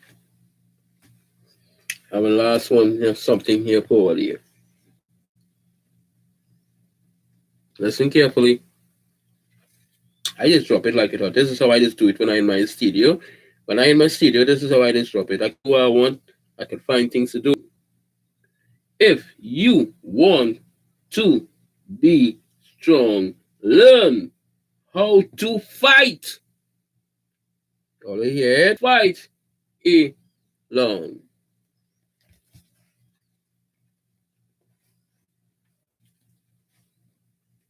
Have a last one. Here's something here for you. Listen carefully. I just drop it like it hot. This is how I just do it when I'm in my studio. When I'm in my studio, this is how I just drop it. I do what I want. I can find things to do. If you want to be strong, learn how to fight. All you hear? Fight. alone.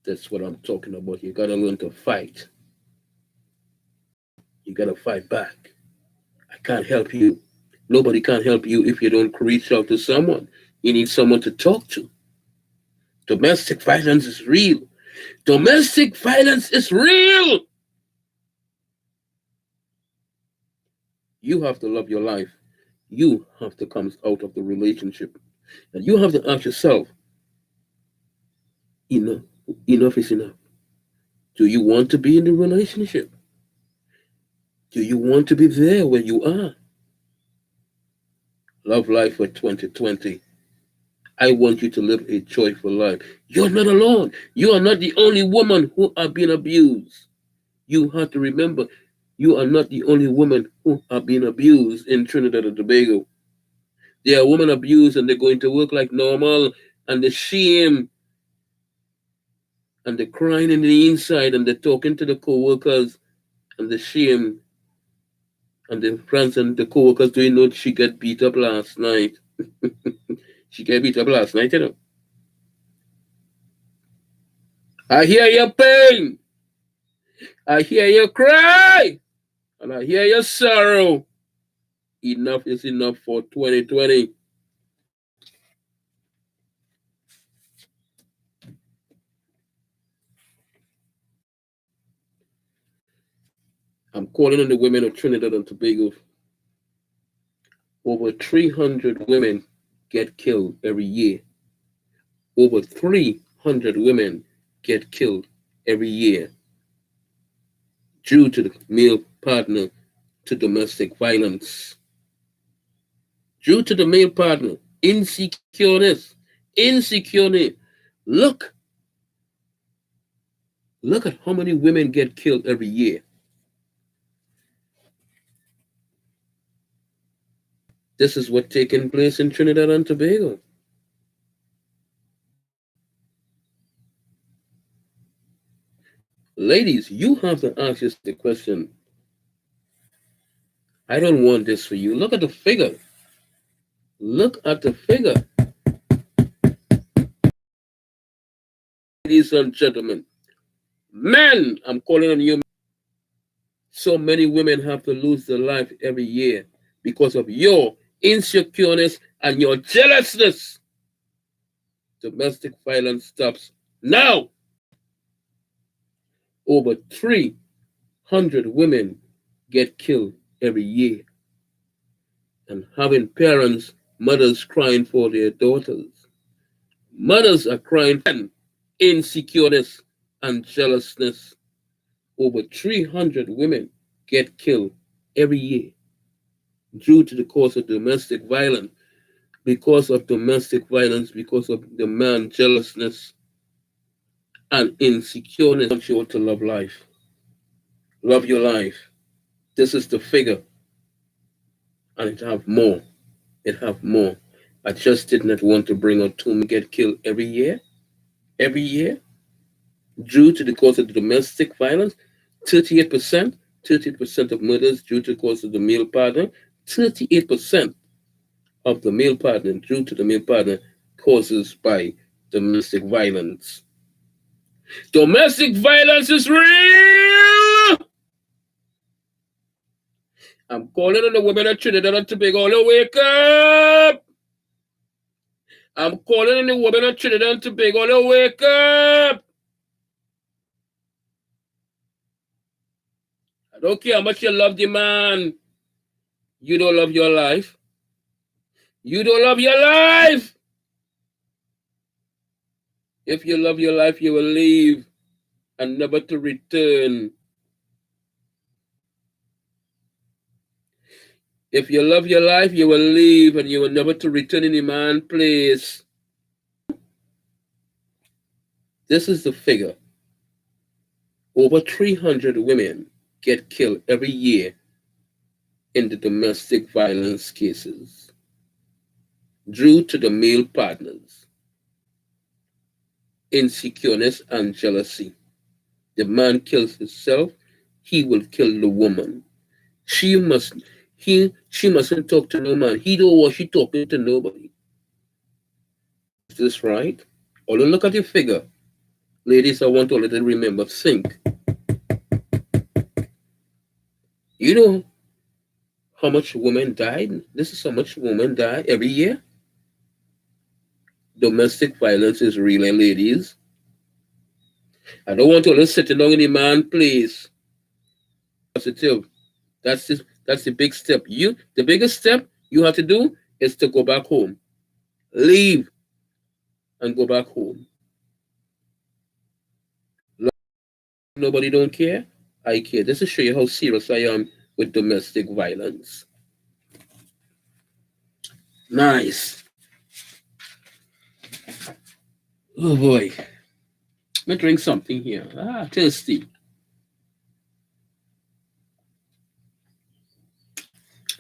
That's what I'm talking about. You gotta learn to fight. You gotta fight back. I can't help you. Nobody can help you if you don't reach out to someone. You need someone to talk to. Domestic violence is real. Domestic violence is real. You have to love your life. You have to come out of the relationship. And you have to ask yourself, enough, enough is enough. Do you want to be in the relationship? Do you want to be there where you are? Love life for 2020. I want you to live a joyful life. You're not alone. You are not the only woman who are being abused. You have to remember, you are not the only woman who are being abused in Trinidad and Tobago. There are women abused and they're going to work like normal, and the shame and the crying in the inside, and they're talking to the co-workers and the shame and the friends and the co-workers doing know she got beat up last night. She got beat up last night, you know. I hear your pain. I hear your cry. And I hear your sorrow. Enough is enough for 2020. I'm calling on the women of Trinidad and Tobago. Over 300 women get killed every year. Over 300 women get killed every year due to the male partner to domestic violence. Due to the male partner, insecurity. Look, look at how many women get killed every year. This is what taking place in Trinidad and Tobago. Ladies, you have to ask yourself the question, I don't want this for you. Look at the figure. Look at the figure. Ladies and gentlemen, men, I'm calling on you. So many women have to lose their life every year because of your insecureness and your jealousness. Domestic violence stops now. Over 300 women get killed every year. And having parents, mothers crying for their daughters. Mothers are crying for insecureness and jealousness. Over 300 women get killed every year due to the cause of domestic violence, because of domestic violence, because of the man jealousness and insecureness. I want you all to love life. Love your life. This is the figure. And it have more. It have more. I just did not want to bring out two men get killed every year. Every year. Due to the cause of the domestic violence. 38%. 38% of murders due to the cause of the male partner. 38% of the male partner due to the male partner causes by domestic violence. Domestic violence is real. I'm calling on the women of Trinidad and Tobago to wake up. I'm calling on the women of Trinidad and Tobago to wake up. I don't care how much you love the man. You don't love your life. You don't love your life. If you love your life, you will leave and never to return. If you love your life, you will leave and you will never to return in a man's place. This is the figure. Over 300 women get killed every year in the domestic violence cases due to the male partners, insecureness and jealousy. The man kills himself, he will kill the woman. She mustn't talk to no man. He don't want she talking to nobody. Is this right? Or look at your figure. Ladies, I want all of you to remember, think. You know how much women died? This is how much women die every year. Domestic violence is real, ladies. I don't want all of you sitting down in the man place. Positive. That's the big step. The biggest step you have to do is to go back home. Leave and go back home. Nobody don't care. I care. This is show you how serious I am with domestic violence. Nice. Oh boy. Let me drink something here. Thirsty.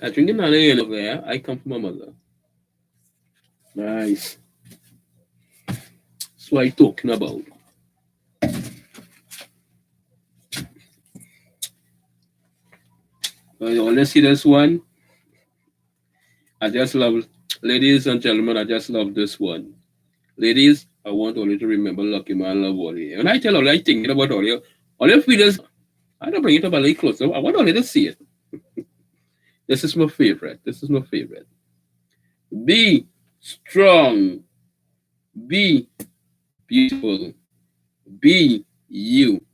I drink another over there. I come from my mother. Nice. That's what I'm talking about. Let's see this one. I just love, ladies and gentlemen, I just love this one. Ladies, I want all you to remember Lucky Man Love all you. When I tell all you, I thinking about all you feelings, I don't bring it up a little closer. I want all you to see it. This is my favorite. This is my favorite. Be strong. Be beautiful. Be you.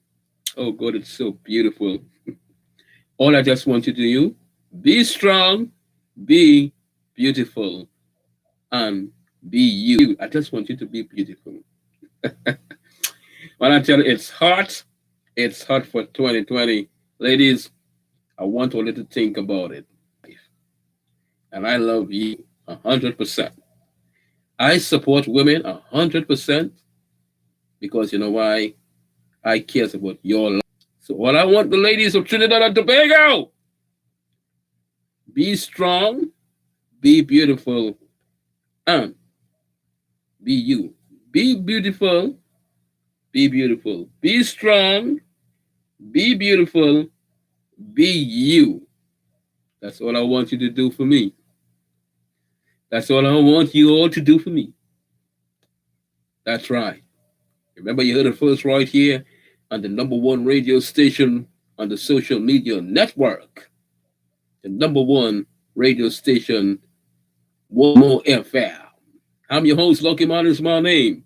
Oh God, it's so beautiful. All I just want you to do, be strong, be beautiful, and be you. I just want you to be beautiful. When I tell you it's hot for 2020. Ladies, I want all you to think about it. And I love you 100%. I support women 100% because you know why? I care about your life. So what I want the ladies of Trinidad and Tobago, be strong, be beautiful, and be you. Be beautiful, be beautiful. Be strong, be beautiful, be you. That's all I want you to do for me. That's all I want you all to do for me. That's right. Remember, you heard it first right here on the number one radio station on the social media network. The number one radio station, One More FM. I'm your host, Lucky Man is my name.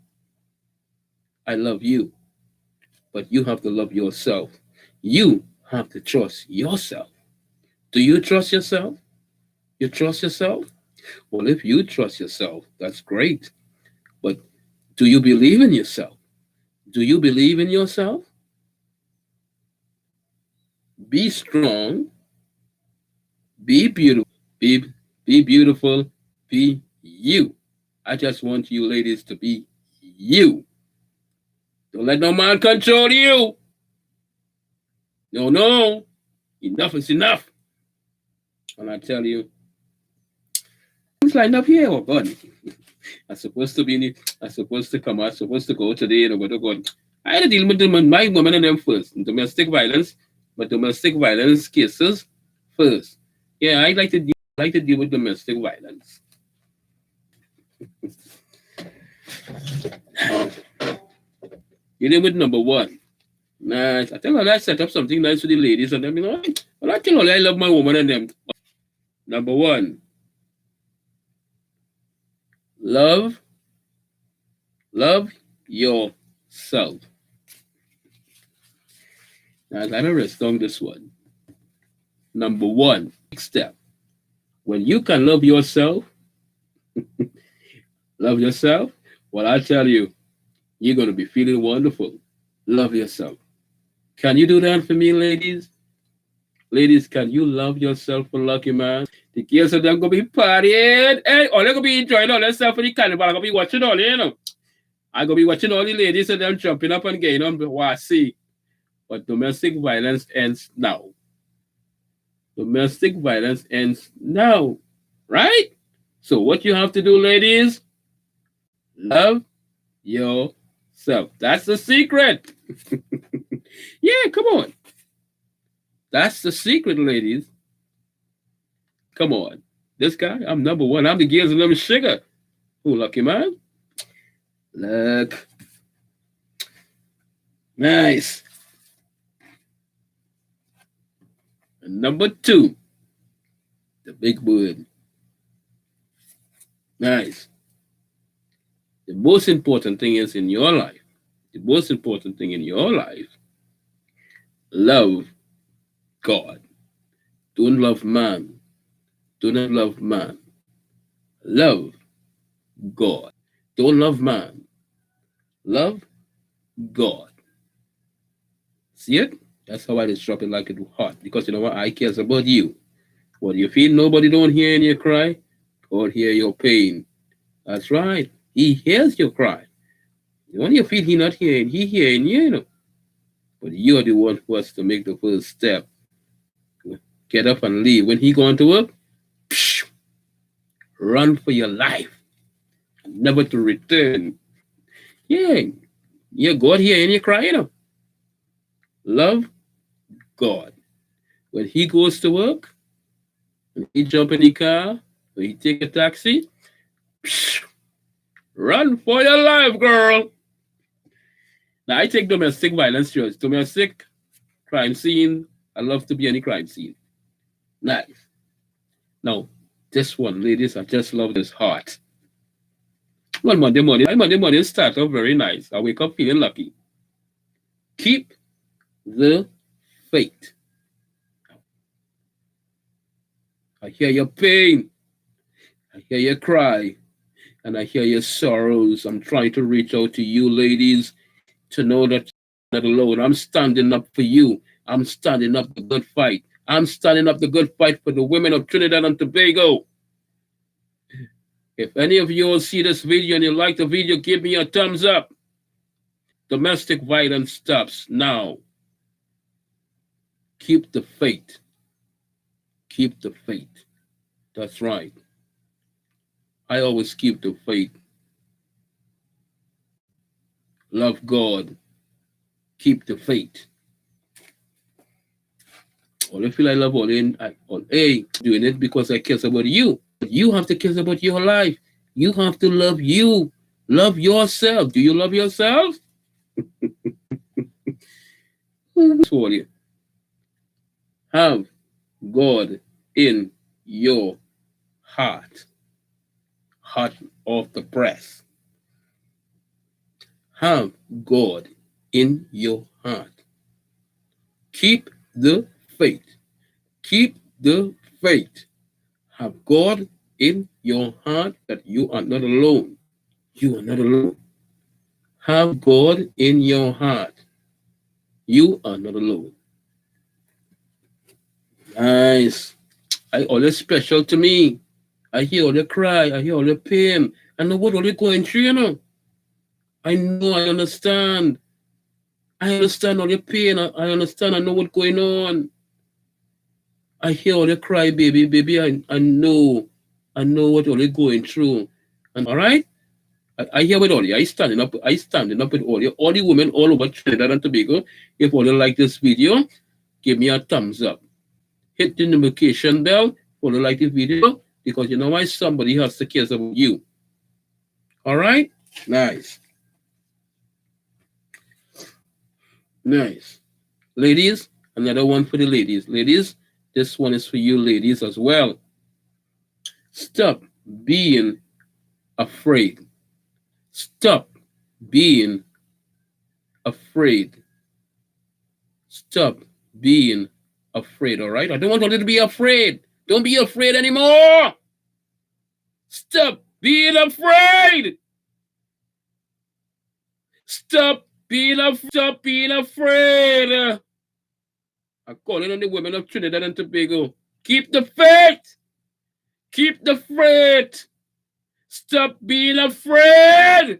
I love you, but you have to love yourself. You have to trust yourself. Do you trust yourself? You trust yourself? Well, if you trust yourself, that's great. But do you believe in yourself? Do you believe in yourself? Be strong, be beautiful, be beautiful, be you. I just want you ladies to be you. Don't let no man control you. No. Enough is enough. And I tell you, things lined up here, oh God. I'm supposed to come out, supposed to go today, and what God. I had to deal with my women and them first. Domestic violence, but domestic violence cases first. Yeah, I like to deal with domestic violence. You deal with number one. Nice. I tell her I set up something nice for the ladies and them, you know. Well, I tell her I love my woman and them. Number one, love yourself. Now, I'm gonna rest on this one. Number one, step. When you can love yourself, well, I tell you, you're gonna be feeling wonderful. Love yourself. Can you do that for me, ladies? Ladies, can you love yourself for Lucky Man? The girls of them gonna be partying. Hey, all they gonna be enjoying all that stuff for the carnival. I'm gonna be watching all, you know. I'm gonna be watching all the ladies and them jumping up and getting on. Wow, see. But domestic violence ends now. Domestic violence ends now. Right? So what you have to do, ladies, love yourself. That's the secret. Yeah, come on. That's the secret, ladies. Come on. This guy, I'm number one. I'm the girls and I'm sugar. Who lucky man? Look. Nice. And number two, the big bird. Nice. The most important thing is in your life. The most important thing in your life, love God. Don't love man. Do not love man. Love God. Don't love man. Love God. See it? That's how I just drop it like it hot. Because you know what? I cares about you. What you feel nobody don't hear in your cry? God hear your pain. That's right. He hears your cry. When you feel he not hearing, he hearing you, you know. But you're the one who has to make the first step. Get up and leave. When he going to work, psh, run for your life. Never to return. Yeah. Yeah, God hearing you cry, you know. Love God. When he goes to work, when he jump in the car, when he take a taxi, psh, run for your life, girl. Now I take domestic violence serious. Domestic crime scene. I love to be any crime scene. Nice. Now, this one, ladies, I just love this heart. One Monday morning start off very nice. I wake up feeling lucky. Keep the faith. I hear your pain. I hear your cry. And I hear your sorrows. I'm trying to reach out to you, ladies, to know that you're not alone. I'm standing up for you. I'm standing up the good fight. I'm standing up the good fight for the women of Trinidad and Tobago. If any of you all see this video and you like the video, give me a thumbs up. Domestic violence stops now. Keep the faith. Keep the faith. That's right. I always keep the faith. Love God. Keep the faith. All I feel I love all in doing it because I care about you. You have to care about your life. You have to love you. Love yourself. Do you love yourself? For you. Have God in your heart. Heart of the press. Have God in your heart. Keep the faith. Keep the faith. Have God in your heart that you are not alone. You are not alone. Have God in your heart. You are not alone. Nice. I always special to me. I hear all the cry. I hear all the pain. I know what all they going through, you know. I know, I understand. I understand all the pain. I understand. I know what's going on. I hear all the cry, baby. I know. I know what all they going through. And all right? I hear with all you. I standing up with all the women all over Trinidad and Tobago. If all you like this video, give me a thumbs up. Hit the notification bell for you like the video because you know why somebody has to care about you. All right? Nice. Nice. Ladies, another one for the ladies. Ladies, this one is for you ladies as well. Stop being afraid. Stop being afraid. Stop being afraid, all right? I don't want you to be afraid. Don't be afraid anymore. Stop being afraid. Stop being afraid. I'm calling on the women of Trinidad and Tobago. Keep the faith. Keep the faith. Stop being afraid.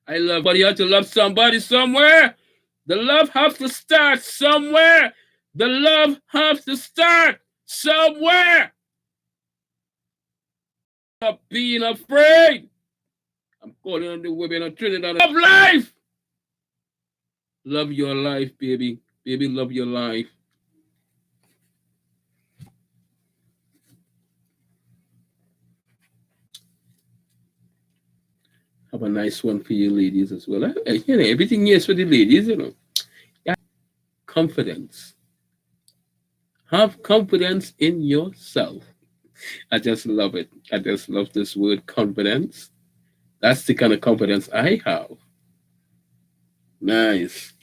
I love somebody. You have to love somebody somewhere. The love has to start somewhere. The love has to start somewhere. Stop being afraid. I'm calling on the women of Trinidad. Love life. Love your life, baby. Baby, love your life. Have a nice one for you ladies as well. Everything is for the ladies. Yeah. Confidence. Have confidence in yourself. I just love it. I just love this word confidence. That's the kind of confidence I have. Nice.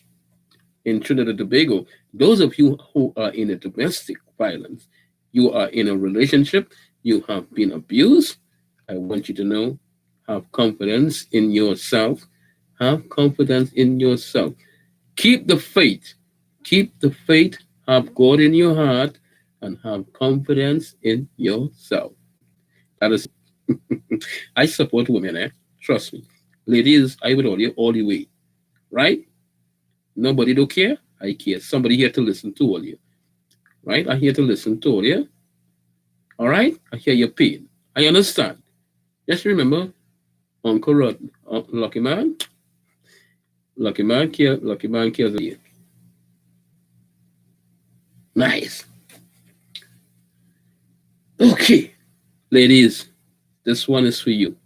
In Trinidad and Tobago, those of you who are in a domestic violence, you are in a relationship, you have been abused, I want you to know, have confidence in yourself. Have confidence in yourself. Keep the faith. Keep the faith. Have God in your heart and have confidence in yourself. That is, I support women, Trust me. Ladies, I would all the way, right? Nobody don't care. I care. Somebody here to listen to all you, right? I'm here to listen to all you. All right? I hear your pain. I understand. Just remember, Uncle Rod, Lucky man cares of you. Nice. Okay, ladies, this one is for you.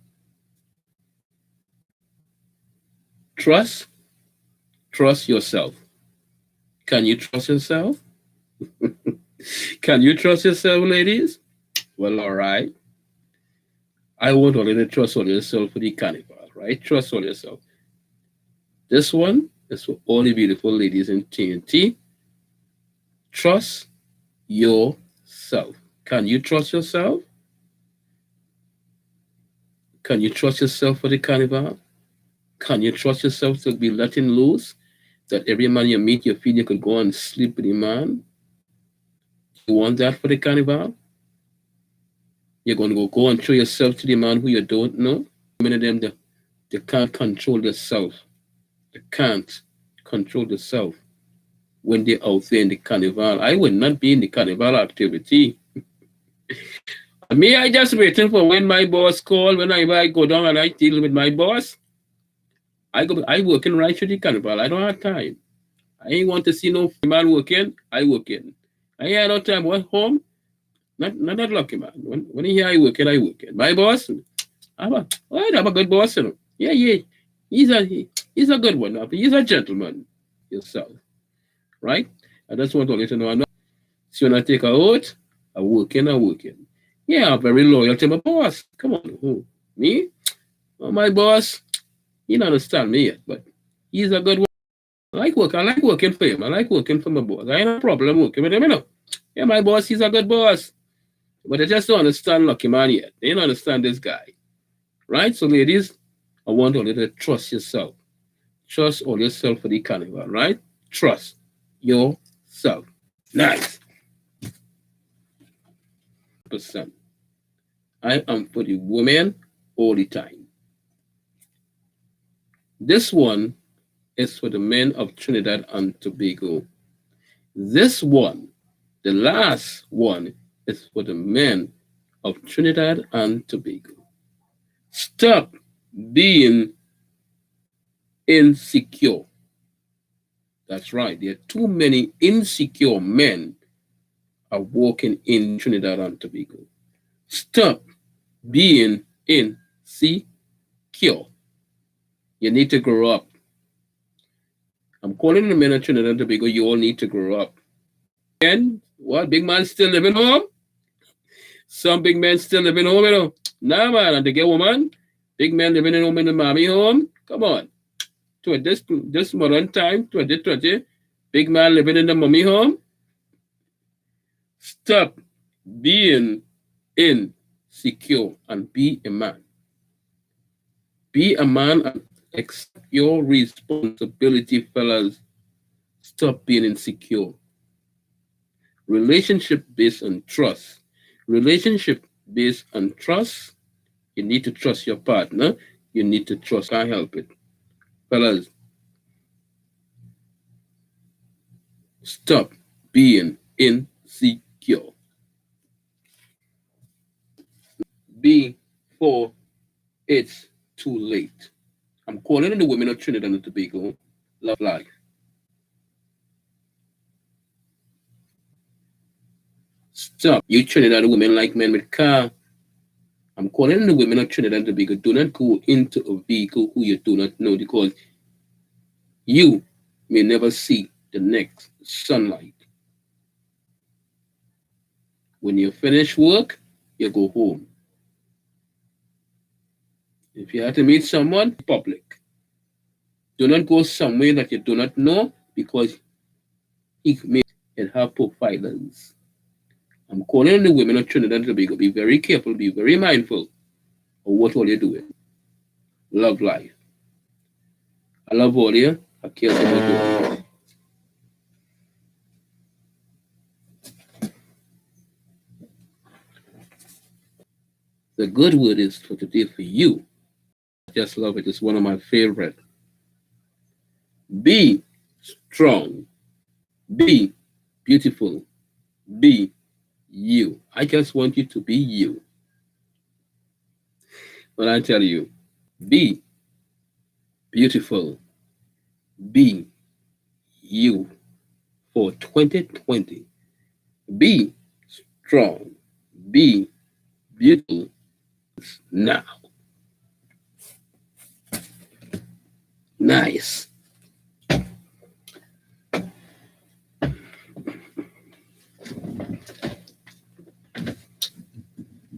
Trust, trust yourself. Can you trust yourself? Can you trust yourself, ladies? Well, all right. I want all to trust all yourself for the carnival, right? Trust all yourself. This one is for all the beautiful ladies in TNT. Trust yourself. Can you trust yourself? Can you trust yourself for the carnival? Can you trust yourself to be letting loose? That every man you meet, you feel you could go and sleep with a man? You want that for the carnival? You're going to go and show yourself to the man who you don't know? Many of them, they can't control themselves. They can't control themselves when they're out there in the carnival. I would not be in the carnival activity. Me, I just waiting for when my boss call, when I go down and I deal with my boss. I working right through the carnival. I don't have time. I ain't want to see no man working. I working. I ain't no time. What home? Not that lucky man. When he hear I working, I working. My boss, I have a good boss. Yeah, yeah. He's a good one. He's a gentleman. Yourself, right? I just want to let you know. I'm not. So when I take a oath, I'm working. Yeah, I'm very loyal to my boss. Come on, who? Me? Oh, my boss. He don't understand me yet, but he's a good one. I like working for him. I like working for my boss. I ain't no problem working with him. Yeah, my boss, he's a good boss. But I just don't understand Lucky Man yet. They don't understand this guy. Right? So, ladies, I want all you to trust yourself. Trust all yourself for the carnival, right? Trust yourself. Nice. Percent. I am for the women all the time. This one is for the men of Trinidad and Tobago. This one, the last one, is for the men of Trinidad and Tobago. Stop being insecure. That's right. There are too many insecure men are walking in Trinidad and Tobago. Stop being insecure. You need to grow up. I'm calling the men of Trinidad and Tobago. You all need to grow up. And what? Big man still living home? Some big men still living home. Nah, man. And to get woman, big men living in home in the mommy home. Come on. To this modern time, 2020, big man living in the mommy home. Stop being insecure and be a man. Be a man and accept your responsibility, fellas. Stop being insecure. Relationship based on trust. Relationship based on trust. You need to trust your partner. You need to trust. Can't help it. Fellas, stop being insecure. Before it's too late. I'm calling on the women of Trinidad and Tobago. Love life. Stop. You Trinidad women like men with car. I'm calling the women of Trinidad and Tobago. Do not go into a vehicle who you do not know, because you may never see the next sunlight. When you finish work, you go home. If you have to meet someone, public. Do not go somewhere that you do not know, because he may have profilers. I'm calling on the women of Trinidad and Tobago. Be very careful, be very mindful of what all you're doing. Love life. I love all you. I care about you. The good word is for today for you. I just love it. It's one of my favorite. Be strong. Be beautiful. Be you. I just want you to be you. When I tell you, be beautiful. Be you for 2020. Be strong. Be beautiful now. Nice.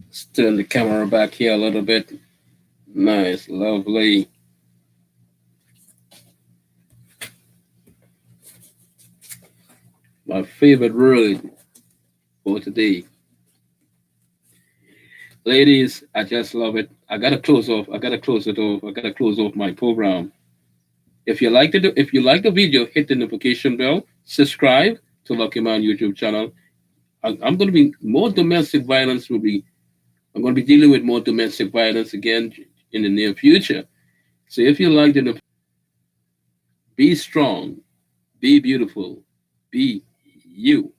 Let's turn the camera back here a little bit. Nice, lovely. My favorite word for today. Ladies, I just love it. I gotta close off. I gotta close off my program. If you like the video, hit the notification bell. Subscribe to Lucky Man YouTube channel. I'm gonna be more domestic violence will be. I'm gonna be dealing with more domestic violence again in the near future. So if you like it, be strong, be beautiful, be you.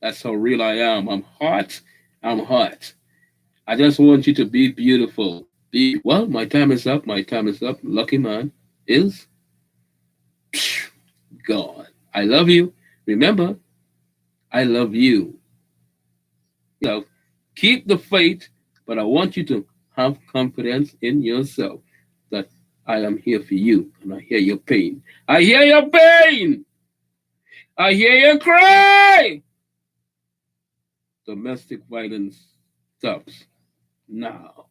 That's how real I am. I'm hot. I'm hot. I just want you to be beautiful. Be well. My time is up. My time is up. Lucky Man is gone. I love you. Remember, I love you. So keep the faith, but I want you to have confidence in yourself that I am here for you and I hear your pain. I hear your pain. I hear you cry. Domestic violence stops now.